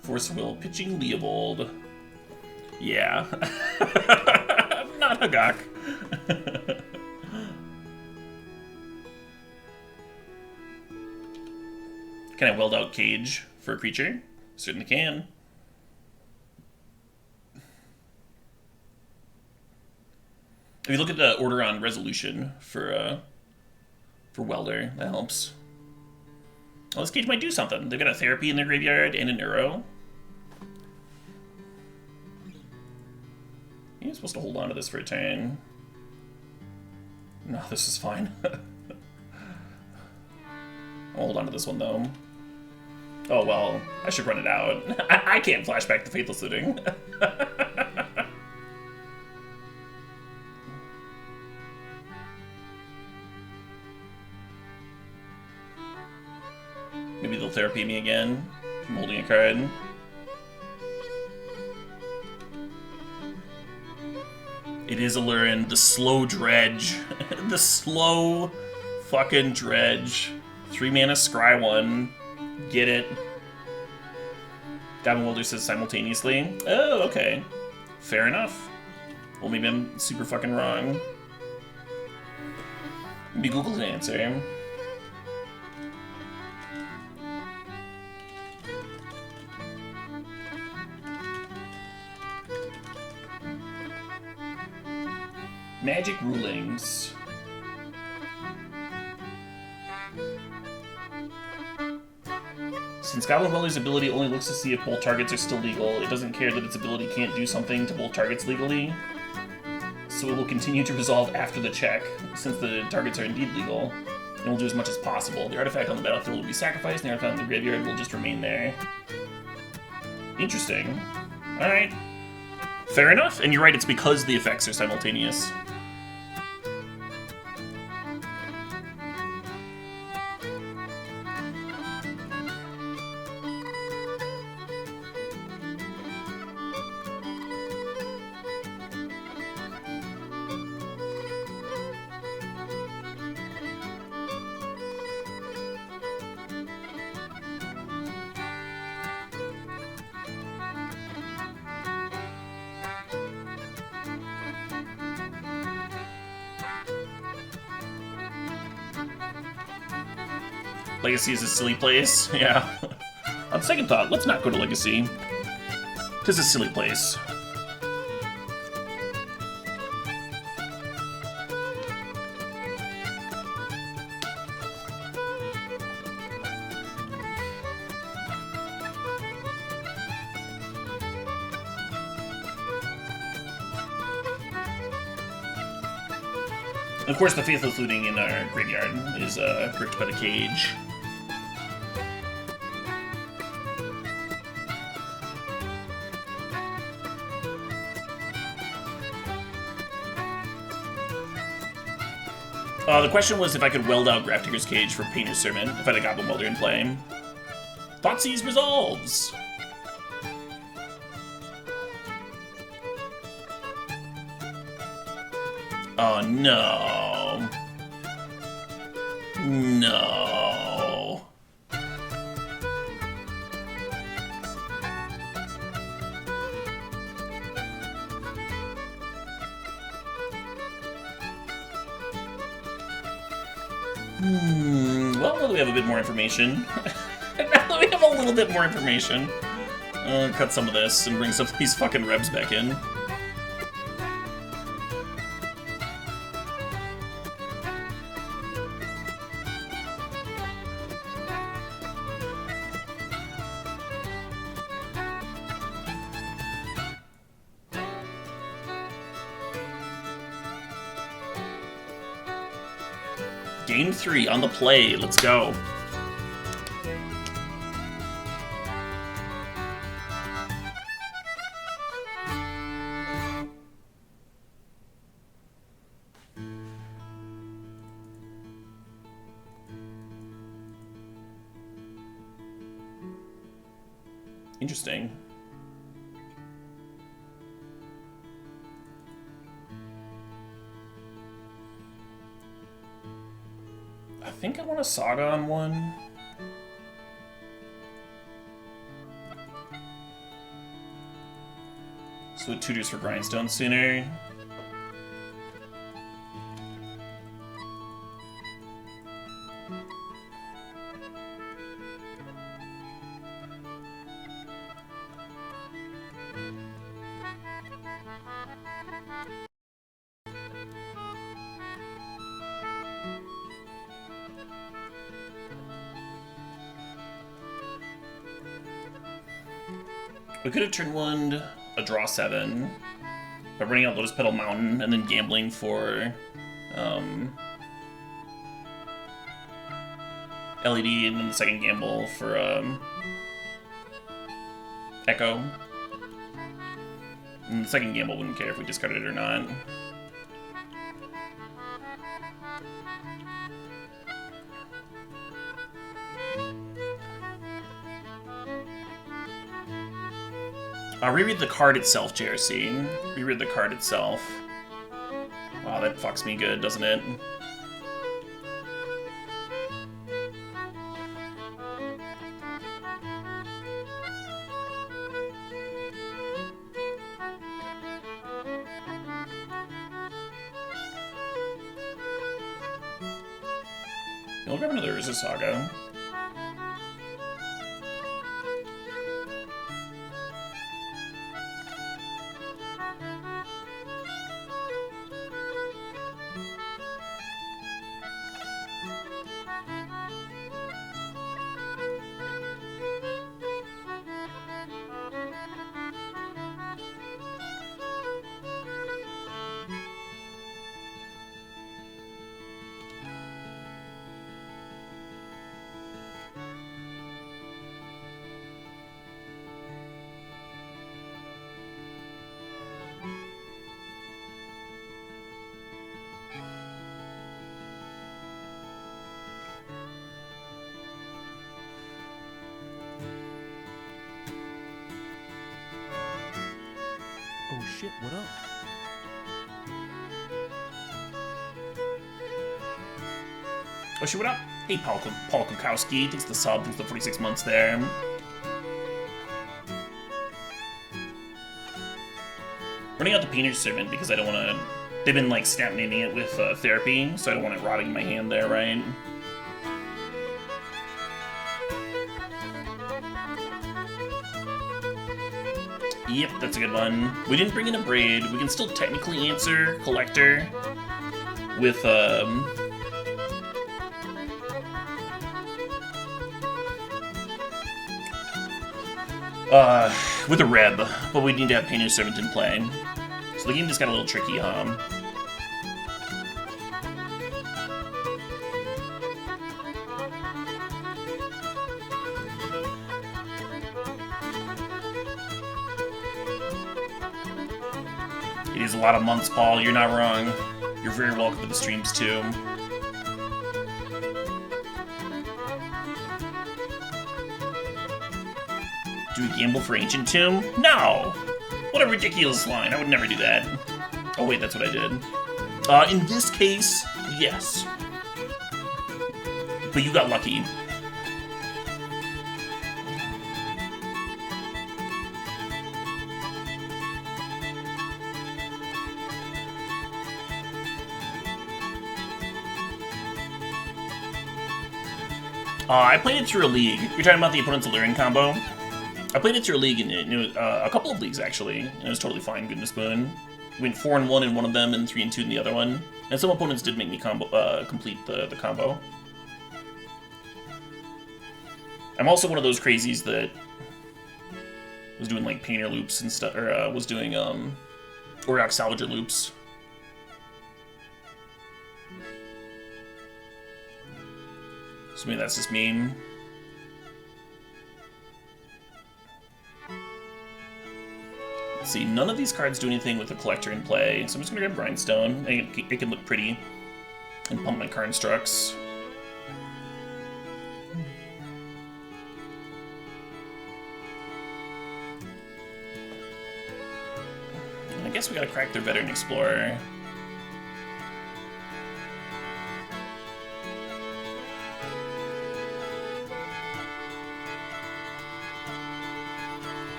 Force Will pitching Leovold. Yeah. Not Hagak. Can I weld out Cage for a creature? Certainly can. If you look at the order on resolution for Welder, that helps. Well, this Cage might do something. They've got a Therapy in their graveyard and a Neuro. You're supposed to hold on to this for a turn. No, this is fine. I'll hold on to this one, though. Oh, well, I should run it out. I can't flashback to Faithless Looting. Maybe they'll Therapy me again. I'm holding a card. It is Alurin, the slow dredge. The slow fucking dredge. 3 mana, scry 1. Get it. Goblin Welder says simultaneously. Oh, okay. Fair enough. Well, maybe I'm super fucking wrong. Maybe Google's an answer. Magic rulings. Since Goblin Welder's ability only looks to see if both targets are still legal, it doesn't care that its ability can't do something to both targets legally. So it will continue to resolve after the check, since the targets are indeed legal, and will do as much as possible. The artifact on the battlefield will be sacrificed, and the artifact in the graveyard will just remain there. Interesting. Alright. Fair enough, and you're right, it's because the effects are simultaneous. Legacy is a silly place, yeah. On second thought, let's not go to Legacy. 'Tis a silly place. Of course, the Faithless Looting in our graveyard is gripped by the Cage. The question was if I could weld out Grafdigger's Cage for Painter's Servant if I had a Goblin Welder in play. Thoughtseize resolves! Oh no. No. Well, now that we have a bit more information. Now that we have a little bit more information. Cut some of this and bring some of these fucking Rebs back in. Game 3 on the play. Let's go. Interesting. I think I want a Saga on one. So it tutors for Grindstone sooner. We could have turn one a draw 7 by running out Lotus Petal Mountain and then gambling for LED and then the second gamble for Echo. And the second gamble wouldn't care if we discarded it or not. Reread the card itself, JRC. Reread the card itself. Wow, that fucks me good, doesn't it? I'll grab another Urza Saga. Oh shit, what up? Oh shit, what up? Hey, Paul Kukowski. Thanks for the sub. Thanks for the 46 months there. Running out the Painter's Servant because I don't want to... They've been, like, snap-naming it with therapy, so I don't want it rotting in my hand there, right? Yep, that's a good one. We didn't bring in a Braid. We can still technically answer Collector with, with a Reb, but we need to have Painter's Servant in play. So the game just got a little tricky, huh? It is a lot of months, Paul. You're not wrong. You're very welcome to the streams, too. Do we gamble for Ancient Tomb? No! What a ridiculous line. I would never do that. Oh, wait, that's what I did. In this case, yes. But you got lucky. I played it through a league. You're talking about the opponent's Alluring combo? I played it through a league, and it was, a couple of leagues, actually, and it was totally fine, goodness boon. Went 4-1 in one of them, and 3-2 in the other one. And some opponents did make me complete the combo. I'm also one of those crazies that was doing, like, painter loops and stuff, or was doing, Auroch Salvager loops. So maybe that's just me. Let's see, none of these cards do anything with the Collector in play, so I'm just gonna grab Grindstone. It can look pretty. And pump my Karnstrucks. And I guess we gotta crack their Veteran Explorer.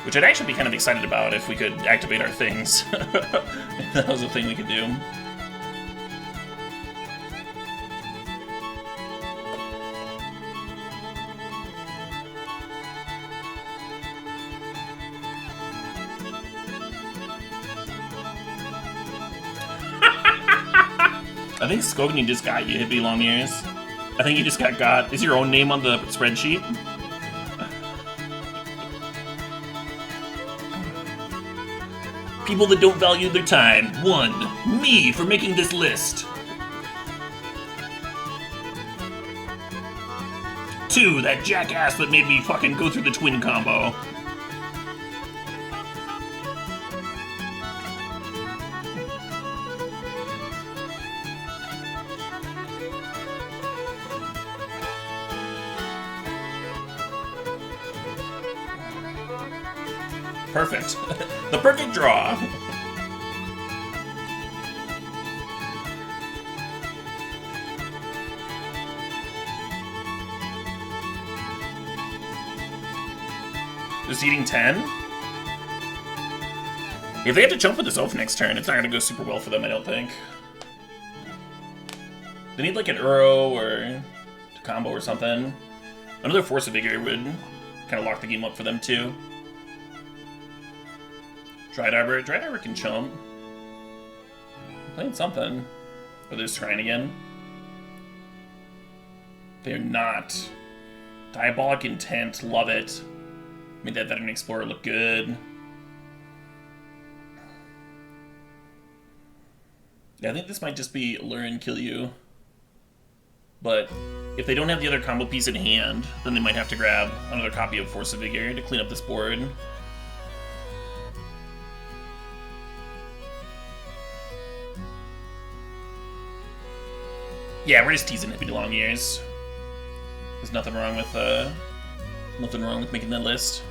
Which I'd actually be kind of excited about if we could activate our things. If that was a thing we could do. I think Skogni just got you, Hippie Long Ears. I think you just got. Is your own name on the spreadsheet? People that don't value their time. 1. Me for making this list. 2. That jackass that made me fucking go through the twin combo. Perfect. The perfect draw. Just eating 10? If they have to jump with this oaf next turn, it's not going to go super well for them, I don't think. They need like an Uro or a combo or something. Another Force of Vigor would kind of lock the game up for them too. Dried Arbor can chump. Playing something. Oh, they're just trying again. They're not. Diabolic Intent, love it. Made that Veteran Explorer look good. Yeah, I think this might just be lure and kill you. But if they don't have the other combo piece in hand, then they might have to grab another copy of Force of Vigor to clean up this board. Yeah, we're just teasing Hippie Long Ears. There's nothing wrong with making that list.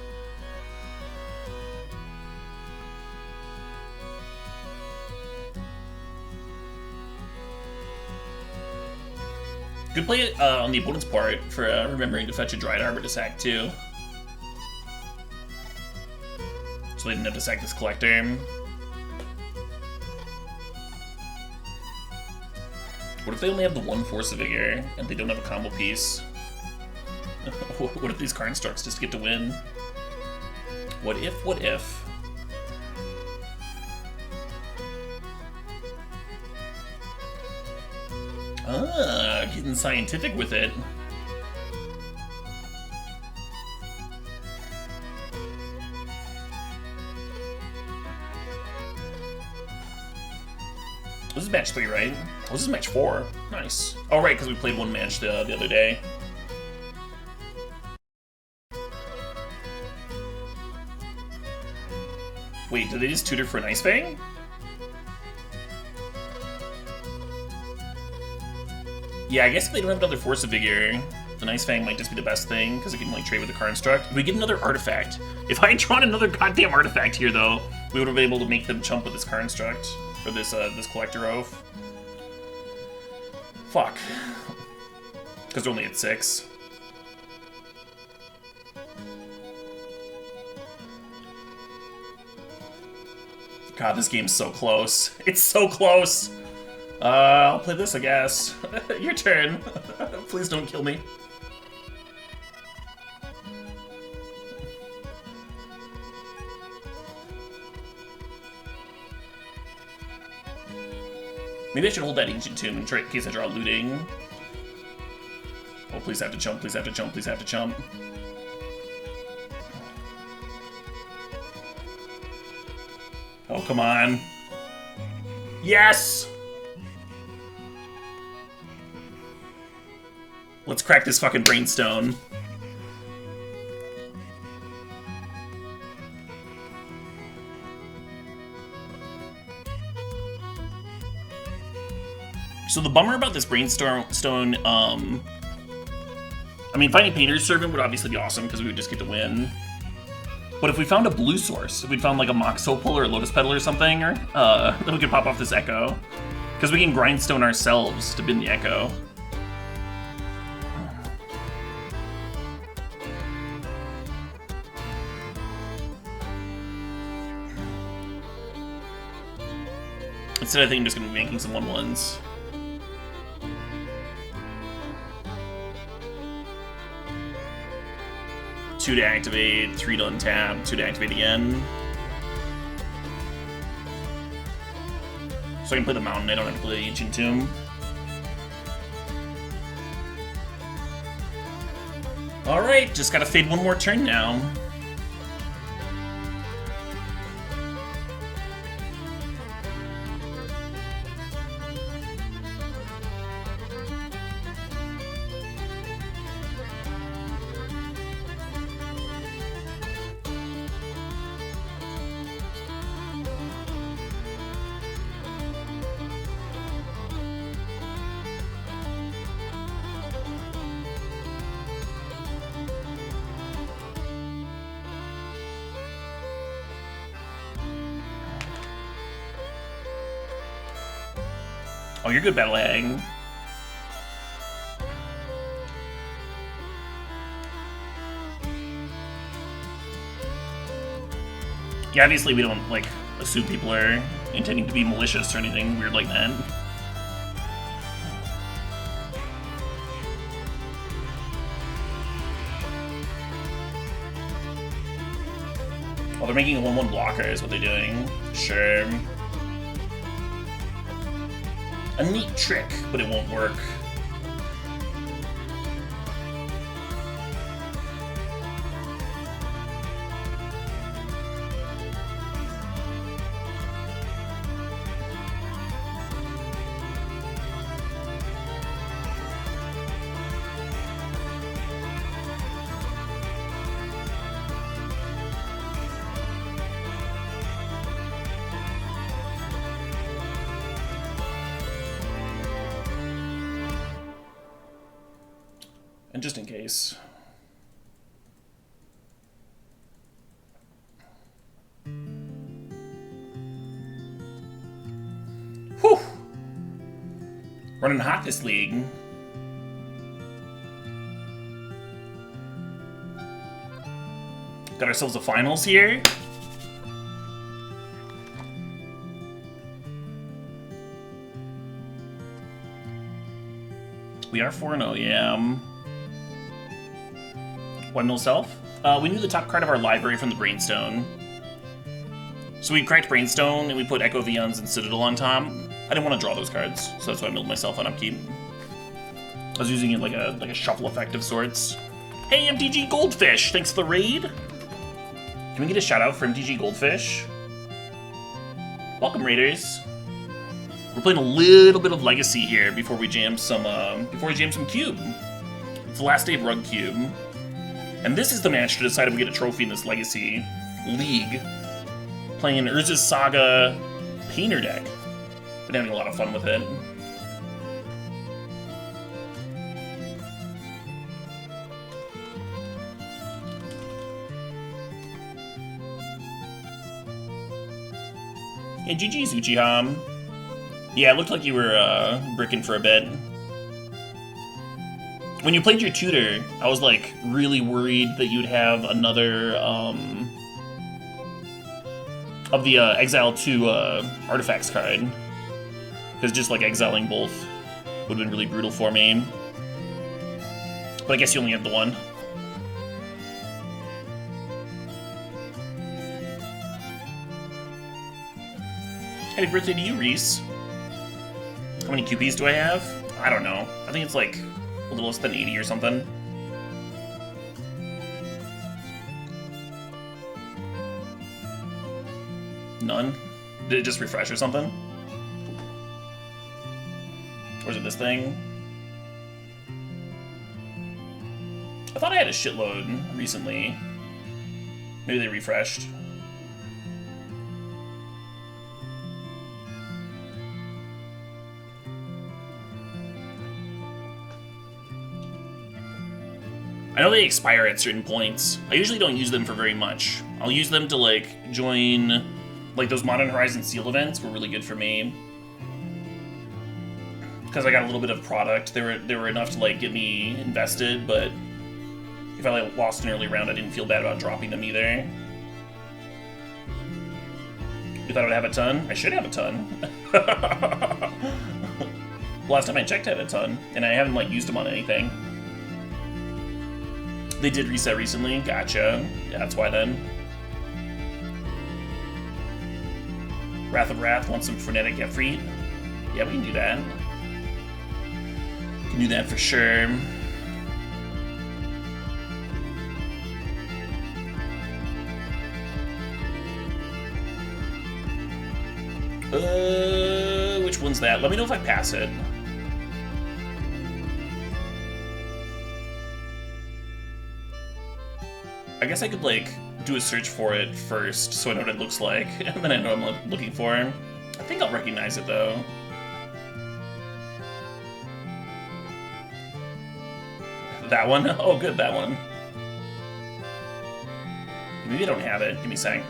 Good play on the opponent's part for remembering to fetch a Dried Arbor to sack too. So they didn't have to sack this Collector. What if they only have the one Force of Vigor and they don't have a combo piece? What if these Constructs just get to win? What if? What if? Ah, getting scientific with it. This is match 3, right? Oh, this is match 4. Nice. Oh, right, because we played one match the other day. Wait, did they just tutor for an Ice Fang? Yeah, I guess if they don't have another Force of Vigor, the Ice Fang might just be the best thing, because it can like trade with the Construct. If we get another artifact. If I had drawn another goddamn artifact here, though, we would have been able to make them chump with this Construct. Or this this Collector Oath. Fuck. Because they're only at 6. God, this game's so close. It's so close! I'll play this, I guess. Your turn. Please don't kill me. Maybe I should hold that Ancient Tomb in case I draw looting. Oh, please have to chump, please have to chump, please have to chump. Oh, come on. Yes! Let's crack this fucking Brainstone. So the bummer about this Brainstone, I mean, finding Painter's Servant would obviously be awesome because we would just get to win. But if we found a blue source, if we'd found like a Mox Opal or a Lotus Petal or something, or, then we could pop off this Echo. Because we can Grindstone ourselves to bin the Echo. Instead, I think I'm just gonna be making some 1/1s. Two to activate, 3 to untap, 2 to activate again. So I can play the Mountain, I don't have to play the Ancient Tomb. Alright, just gotta fade one more turn now. Oh, you're good, Battle Hag. Yeah, obviously we don't, like, assume people are intending to be malicious or anything weird like that. Oh, they're making a 1/1 blocker is what they're doing. Sure. A neat trick, but it won't work. And just in case. Whew! Running hot this league. Got ourselves a finals here. We are 4-0, yeah. 1-0 self. We knew the top card of our library from the Brainstone. So we cracked Brainstone and we put Echo Vions and Citadel on top. I didn't want to draw those cards, so that's why I milled myself on upkeep. I was using it like a shuffle effect of sorts. Hey, MTG Goldfish! Thanks for the raid! Can we get a shout out for MTG Goldfish? Welcome, Raiders. We're playing a little bit of Legacy here before we jam some Cube. It's the last day of Rug Cube. And this is the match to decide if we get a trophy in this Legacy League. Playing Urza's Saga Painter deck. Been having a lot of fun with it. Hey, GG's, Uchiha. Yeah, it looked like you were bricking for a bit. When you played your tutor, I was like really worried that you'd have another of the Exile 2 Artifacts card. Because just like exiling both would have been really brutal for me. But I guess you only have the one. Happy birthday to you, Reese. How many QPs do I have? I don't know. I think it's like a little less than 80 or something. None? Did it just refresh or something? Or is it this thing? I thought I had a shitload recently. Maybe they refreshed. I know they expire at certain points. I usually don't use them for very much. I'll use them to like join, like those Modern Horizon Seal events were really good for me. Because I got a little bit of product. They were enough to like get me invested, but if I like lost an early round, I didn't feel bad about dropping them either. You thought I would have a ton? I should have a ton. Last time I checked, I had a ton, and I haven't like used them on anything. They did reset recently. Gotcha. Yeah, that's why then. Wrath of Wrath wants some frenetic Efreet. Yeah, we can do that. We can do that for sure. Which one's that? Let me know if I pass it. I guess I could, like, do a search for it first so I know what it looks like, and then I know what I'm looking for. I think I'll recognize it, though. That one? Oh, good, that one. Maybe I don't have it. Give me a sec.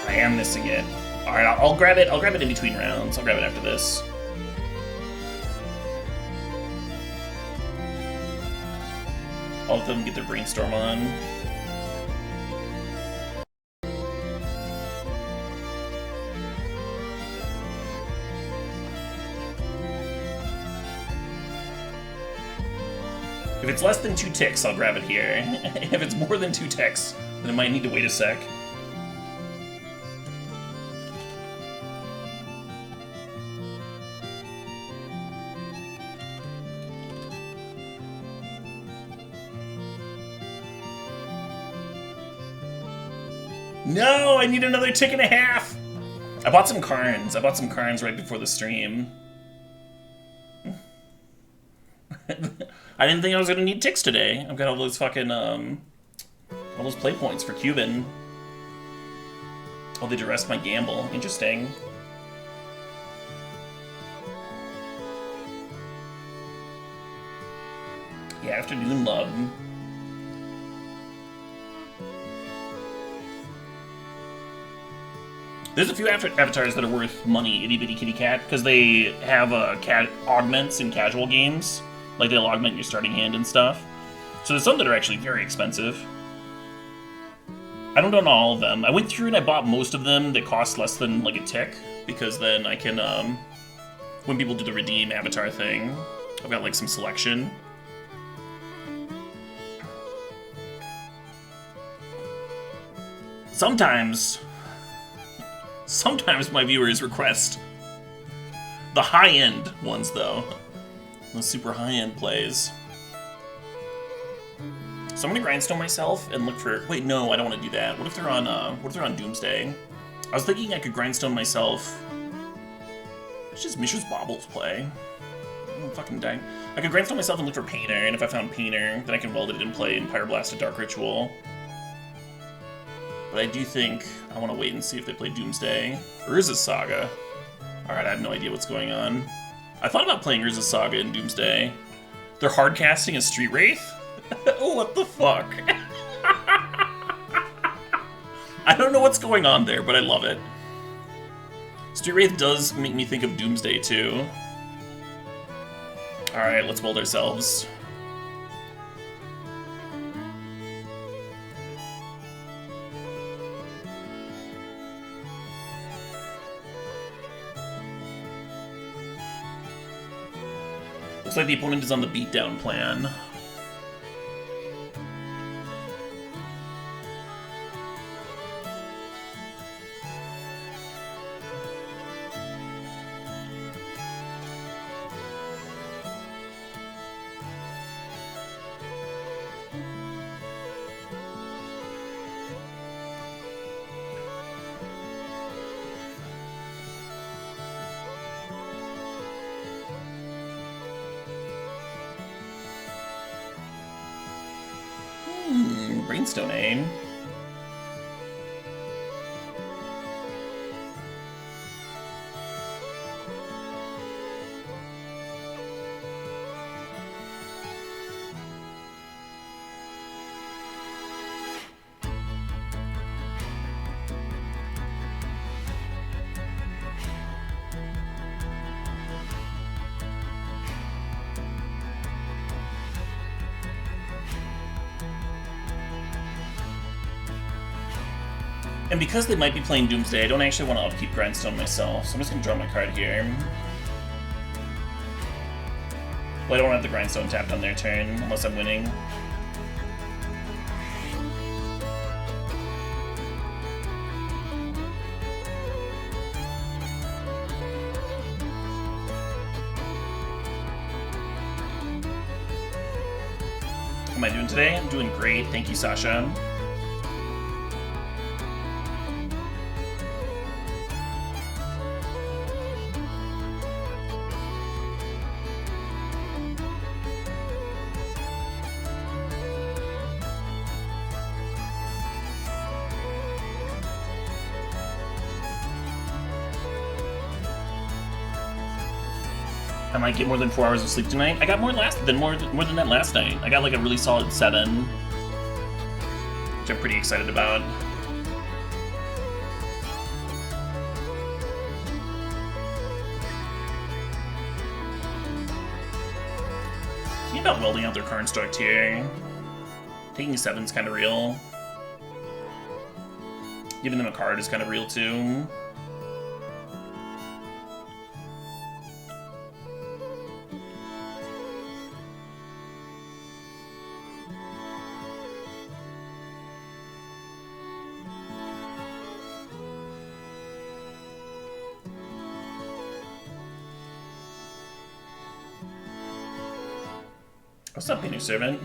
I am missing it. Alright, I'll grab it. I'll grab it in between rounds. I'll grab it after this. I'll let them get their brainstorm on. If it's less than 2 ticks, I'll grab it here. If it's more than 2 ticks, then I might need to wait a sec. No, I need another tick and a half. I bought some Karns. I bought some Karns right before the stream. I didn't think I was gonna need ticks today. I've got all those fucking all those play points for Cuban. Oh, they duressed my gamble. Interesting. Yeah, afternoon love. There's a few avatars that are worth money, Itty Bitty Kitty Cat, because they have cat augments in casual games. Like, they'll augment your starting hand and stuff. So there's some that are actually very expensive. I don't own all of them. I went through and I bought most of them that cost less than, like, a tick, because then I can, when people do the redeem avatar thing, I've got, like, some selection. Sometimes my viewers request the high-end ones, though. The super high-end plays. So I'm gonna grindstone myself and look for... Wait, no, I don't want to do that. What if they're on Doomsday? I was thinking I could grindstone myself... It's just Mishra's Baubles play. I'm fucking dying. I could grindstone myself and look for Painter, and if I found Painter, then I can weld it in play in Pyroblast a Dark Ritual. But I do think I want to wait and see if they play Doomsday. Urza's Saga. Alright, I have no idea what's going on. I thought about playing Urza's Saga in Doomsday. They're hard casting a Street Wraith? Oh, what the fuck? I don't know what's going on there, but I love it. Street Wraith does make me think of Doomsday, too. Alright, let's build ourselves. Looks like the opponent is on the beatdown plan. Brainstone aim. And because they might be playing Doomsday, I don't actually want to upkeep Grindstone myself, so I'm just going to draw my card here. Well, I don't have the Grindstone tapped on their turn, unless I'm winning. How am I doing today? I'm doing great, thank you, Sasha. I might get more than 4 hours of sleep tonight. I got more than that last night. I got like a really solid 7, which I'm pretty excited about. Thinking about welding out their construct here. Taking 7's kind of real. Giving them a card is kind of real too. What's up, Painter Servant?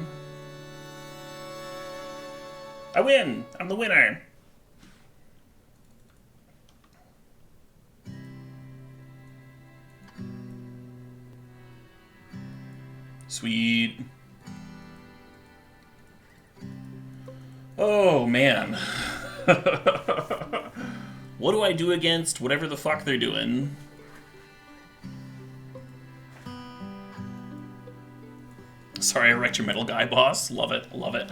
I win! I'm the winner! Sweet. Oh, man. What do I do against whatever the fuck they're doing? Sorry, I wrecked your metal guy, boss. Love it, love it.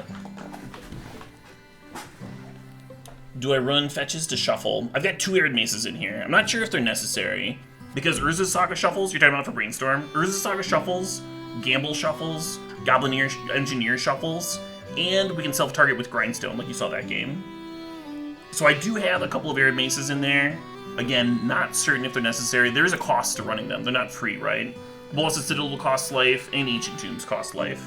Do I run fetches to shuffle? I've got 2 Arid Maces in here. I'm not sure if they're necessary. Because Urza's Saga shuffles, you're talking about for Brainstorm. Urza's Saga shuffles, Gamble shuffles, Goblin Engineer shuffles, and we can self-target with Grindstone, like you saw that game. So I do have a couple of Arid Maces in there. Again, not certain if they're necessary. There is a cost to running them. They're not free, right? Bolas of Citadel costs life, and Ancient Tombs cost life.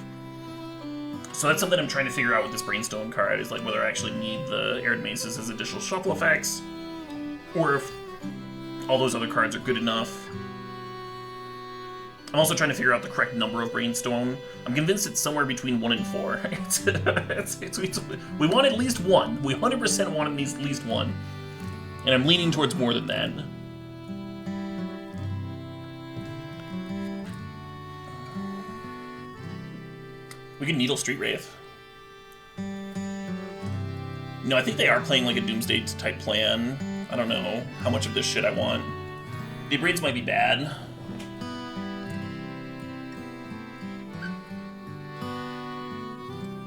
So that's something I'm trying to figure out with this Brainstorm card, is like whether I actually need the Arid Maces as additional shuffle effects, or if all those other cards are good enough. I'm also trying to figure out the correct number of Brainstorm. I'm convinced it's somewhere between 1 and 4. We want at least 1. We 100% want at least 1. And I'm leaning towards more than that. We can Needle Street Wraith. No, I think they are playing like a Doomsday type plan. I don't know how much of this shit I want. The Braids might be bad.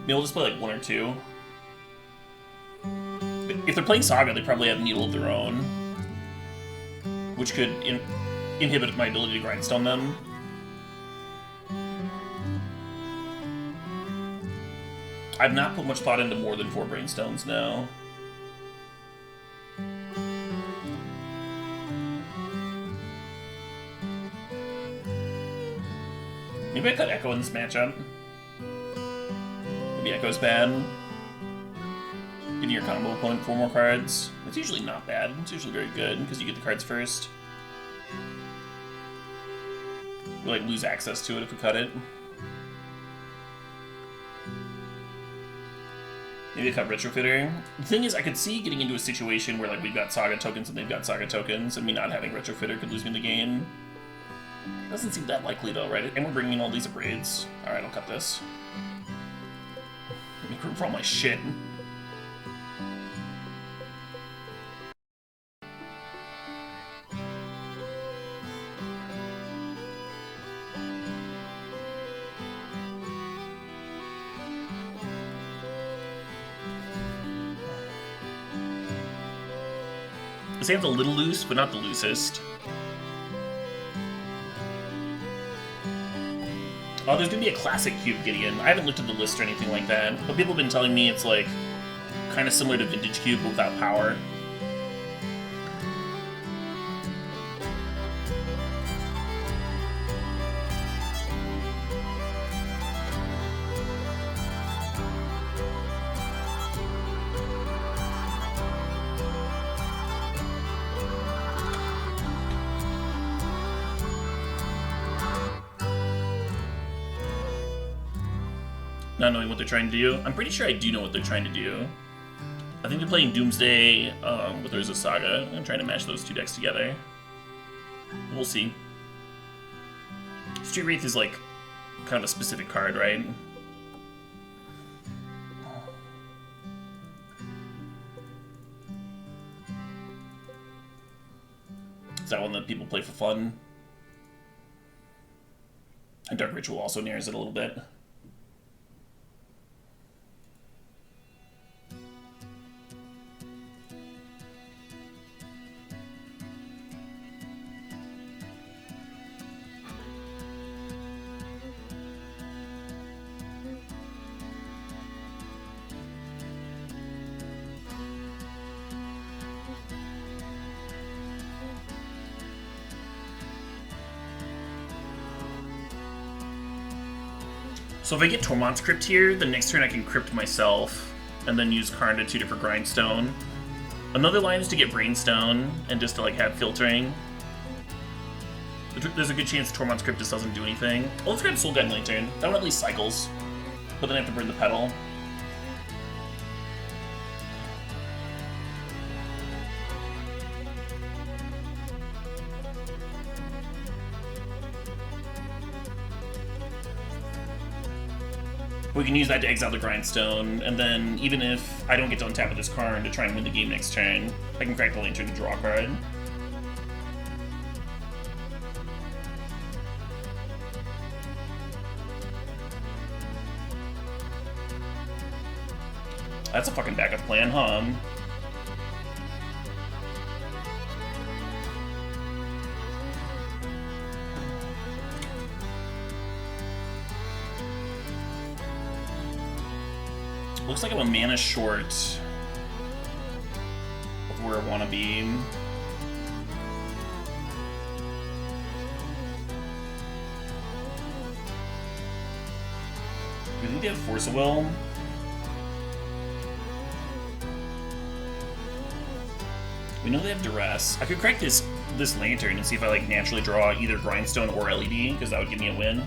Maybe we'll just play like 1 or 2. If they're playing Saga, they probably have Needle of their own, which could inhibit my ability to Grindstone them. I've not put much thought into more than 4 Brainstones now. Maybe I cut Echo in this matchup. Maybe Echo's bad. Getting your combo opponent 4 more cards. It's usually not bad. It's usually very good, because you get the cards first. We like lose access to it if we cut it. Maybe I cut Retrofitter. The thing is, I could see getting into a situation where like we've got Saga tokens and they've got Saga tokens, and me not having Retrofitter could lose me the game. Doesn't seem that likely though, right? And we're bringing in all these Braids. Alright, I'll cut this. Make room for all my shit. This hand's a little loose, but not the loosest. Oh, there's gonna be a classic Cube Gideon. I haven't looked at the list or anything like that, but people have been telling me it's like Kind of similar to Vintage Cube, but without power. Not knowing what they're trying to do. I'm pretty sure I do know what they're trying to do. I think they're playing Doomsday with Urza Saga and trying to match those two decks together. We'll see. Street Wraith is like kind of a specific card, right? Is that one that people play for fun? And Dark Ritual also narrows it a little bit. So if I get Tormont's Crypt here, the next turn I can Crypt myself, and then use Karn to tutor for Grindstone. Another line is to get Brainstone, and just to like have filtering. There's a good chance Tormont's Crypt just doesn't do anything. Oh, let's grab Soul Guide Lantern. That one at least cycles, but then I have to burn the pedal. We can use that to exile the Grindstone, and then even if I don't get to untap with this card to try and win the game next turn, I can crack the Lantern to draw a card. That's a fucking backup plan, huh? Looks like I'm a mana short of where I want to be. Do you think they have Force of Will? We know they have Duress. I could crack this Lantern and see if I like naturally draw either Grindstone or LED, because that would give me a win.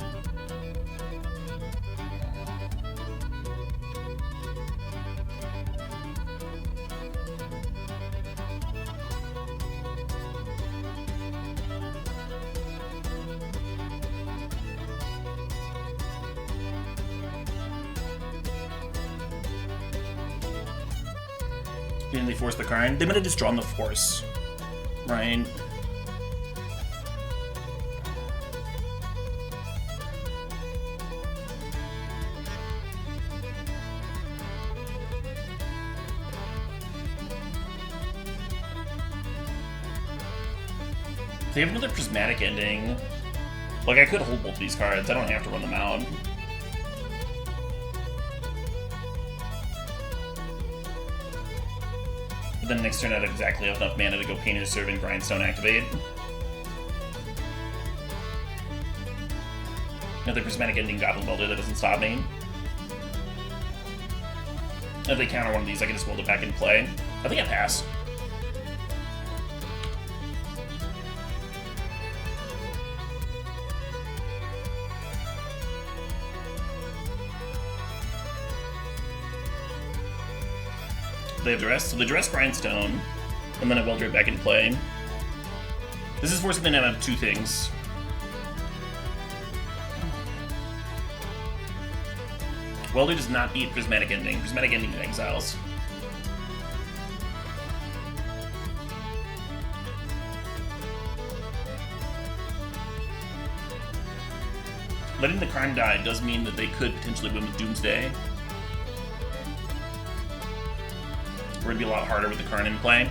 Didn't they force the card? They might have just drawn the Force, right? They have another Prismatic Ending. Like, I could hold both of these cards. I don't have to run them out. But then next turn I'd exactly have enough mana to go Painter's Servant, Grindstone activate. Another Prismatic Ending Goblin Welder that doesn't stop me. If they counter one of these, I can just weld it back in play. I think I pass. They have Duress, so they Duress Grindstone, and then I welder it back in play. This is forcing them to have two things. Welder does not beat Prismatic Ending. Prismatic Ending exiles. Letting the Karn die does mean that they could potentially win with Doomsday. Or it'd be a lot harder with the Karn in play.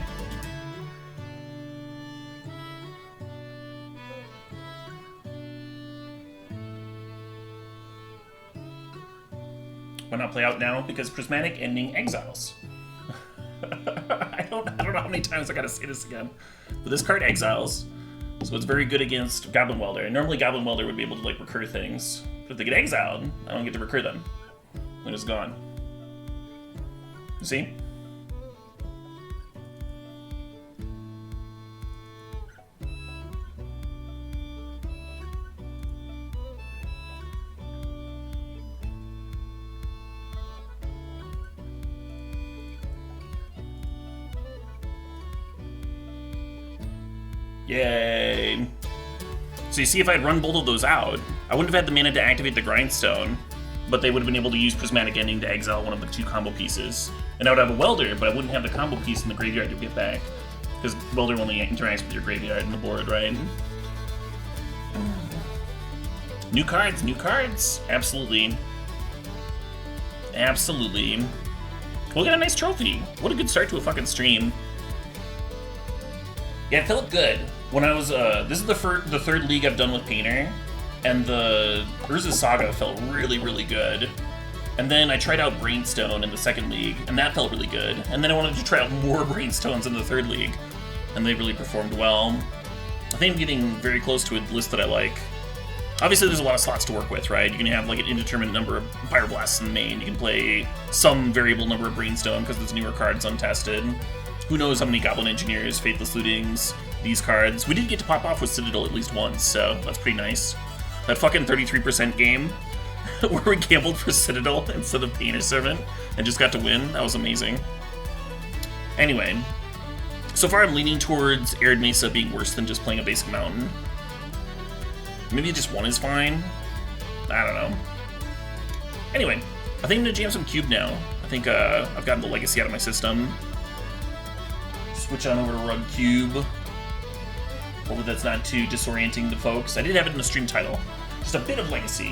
Why not play out now? Because Prismatic Ending exiles. I don't know how many times I gotta say this again. But this card exiles, so it's very good against Goblin Welder. And normally Goblin Welder would be able to like recur things. But if they get exiled, I don't get to recur them. They're just gone. You see? Yay. So you see, if I had run both of those out, I wouldn't have had the mana to activate the Grindstone, but they would have been able to use Prismatic Ending to exile one of the 2 combo pieces. And I would have a Welder, but I wouldn't have the combo piece in the graveyard to get back. Because Welder only interacts with your graveyard and the board, right? New cards, new cards! Absolutely. Absolutely. We'll get a nice trophy. What a good start to a fucking stream. Yeah, it felt good. When I was, this is the third league I've done with Painter, and the Urza's Saga felt really, really good. And then I tried out Brainstone in the second league, and that felt really good. And then I wanted to try out more Brainstones in the third league, and they really performed well. I think I'm getting very close to a list that I like. Obviously, there's a lot of slots to work with, right? You can have like an indeterminate number of Pyroblasts in the main. You can play some variable number of Brainstone because there's newer cards untested. Who knows how many Goblin Engineers, Faithless Lootings, these cards. We did get to pop off with Citadel at least once, so that's pretty nice. That fucking 33% game where we gambled for Citadel instead of Painter Servant and just got to win, that was amazing. Anyway, so far I'm leaning towards Arid Mesa being worse than just playing a basic mountain. Maybe just 1 is fine. I don't know. Anyway, I think I'm gonna jam some Cube now. I think I've gotten the Legacy out of my system. Switch on over to Rug Cube. Hopefully that's not too disorienting to folks. I did have it in the stream title. Just a bit of Legacy.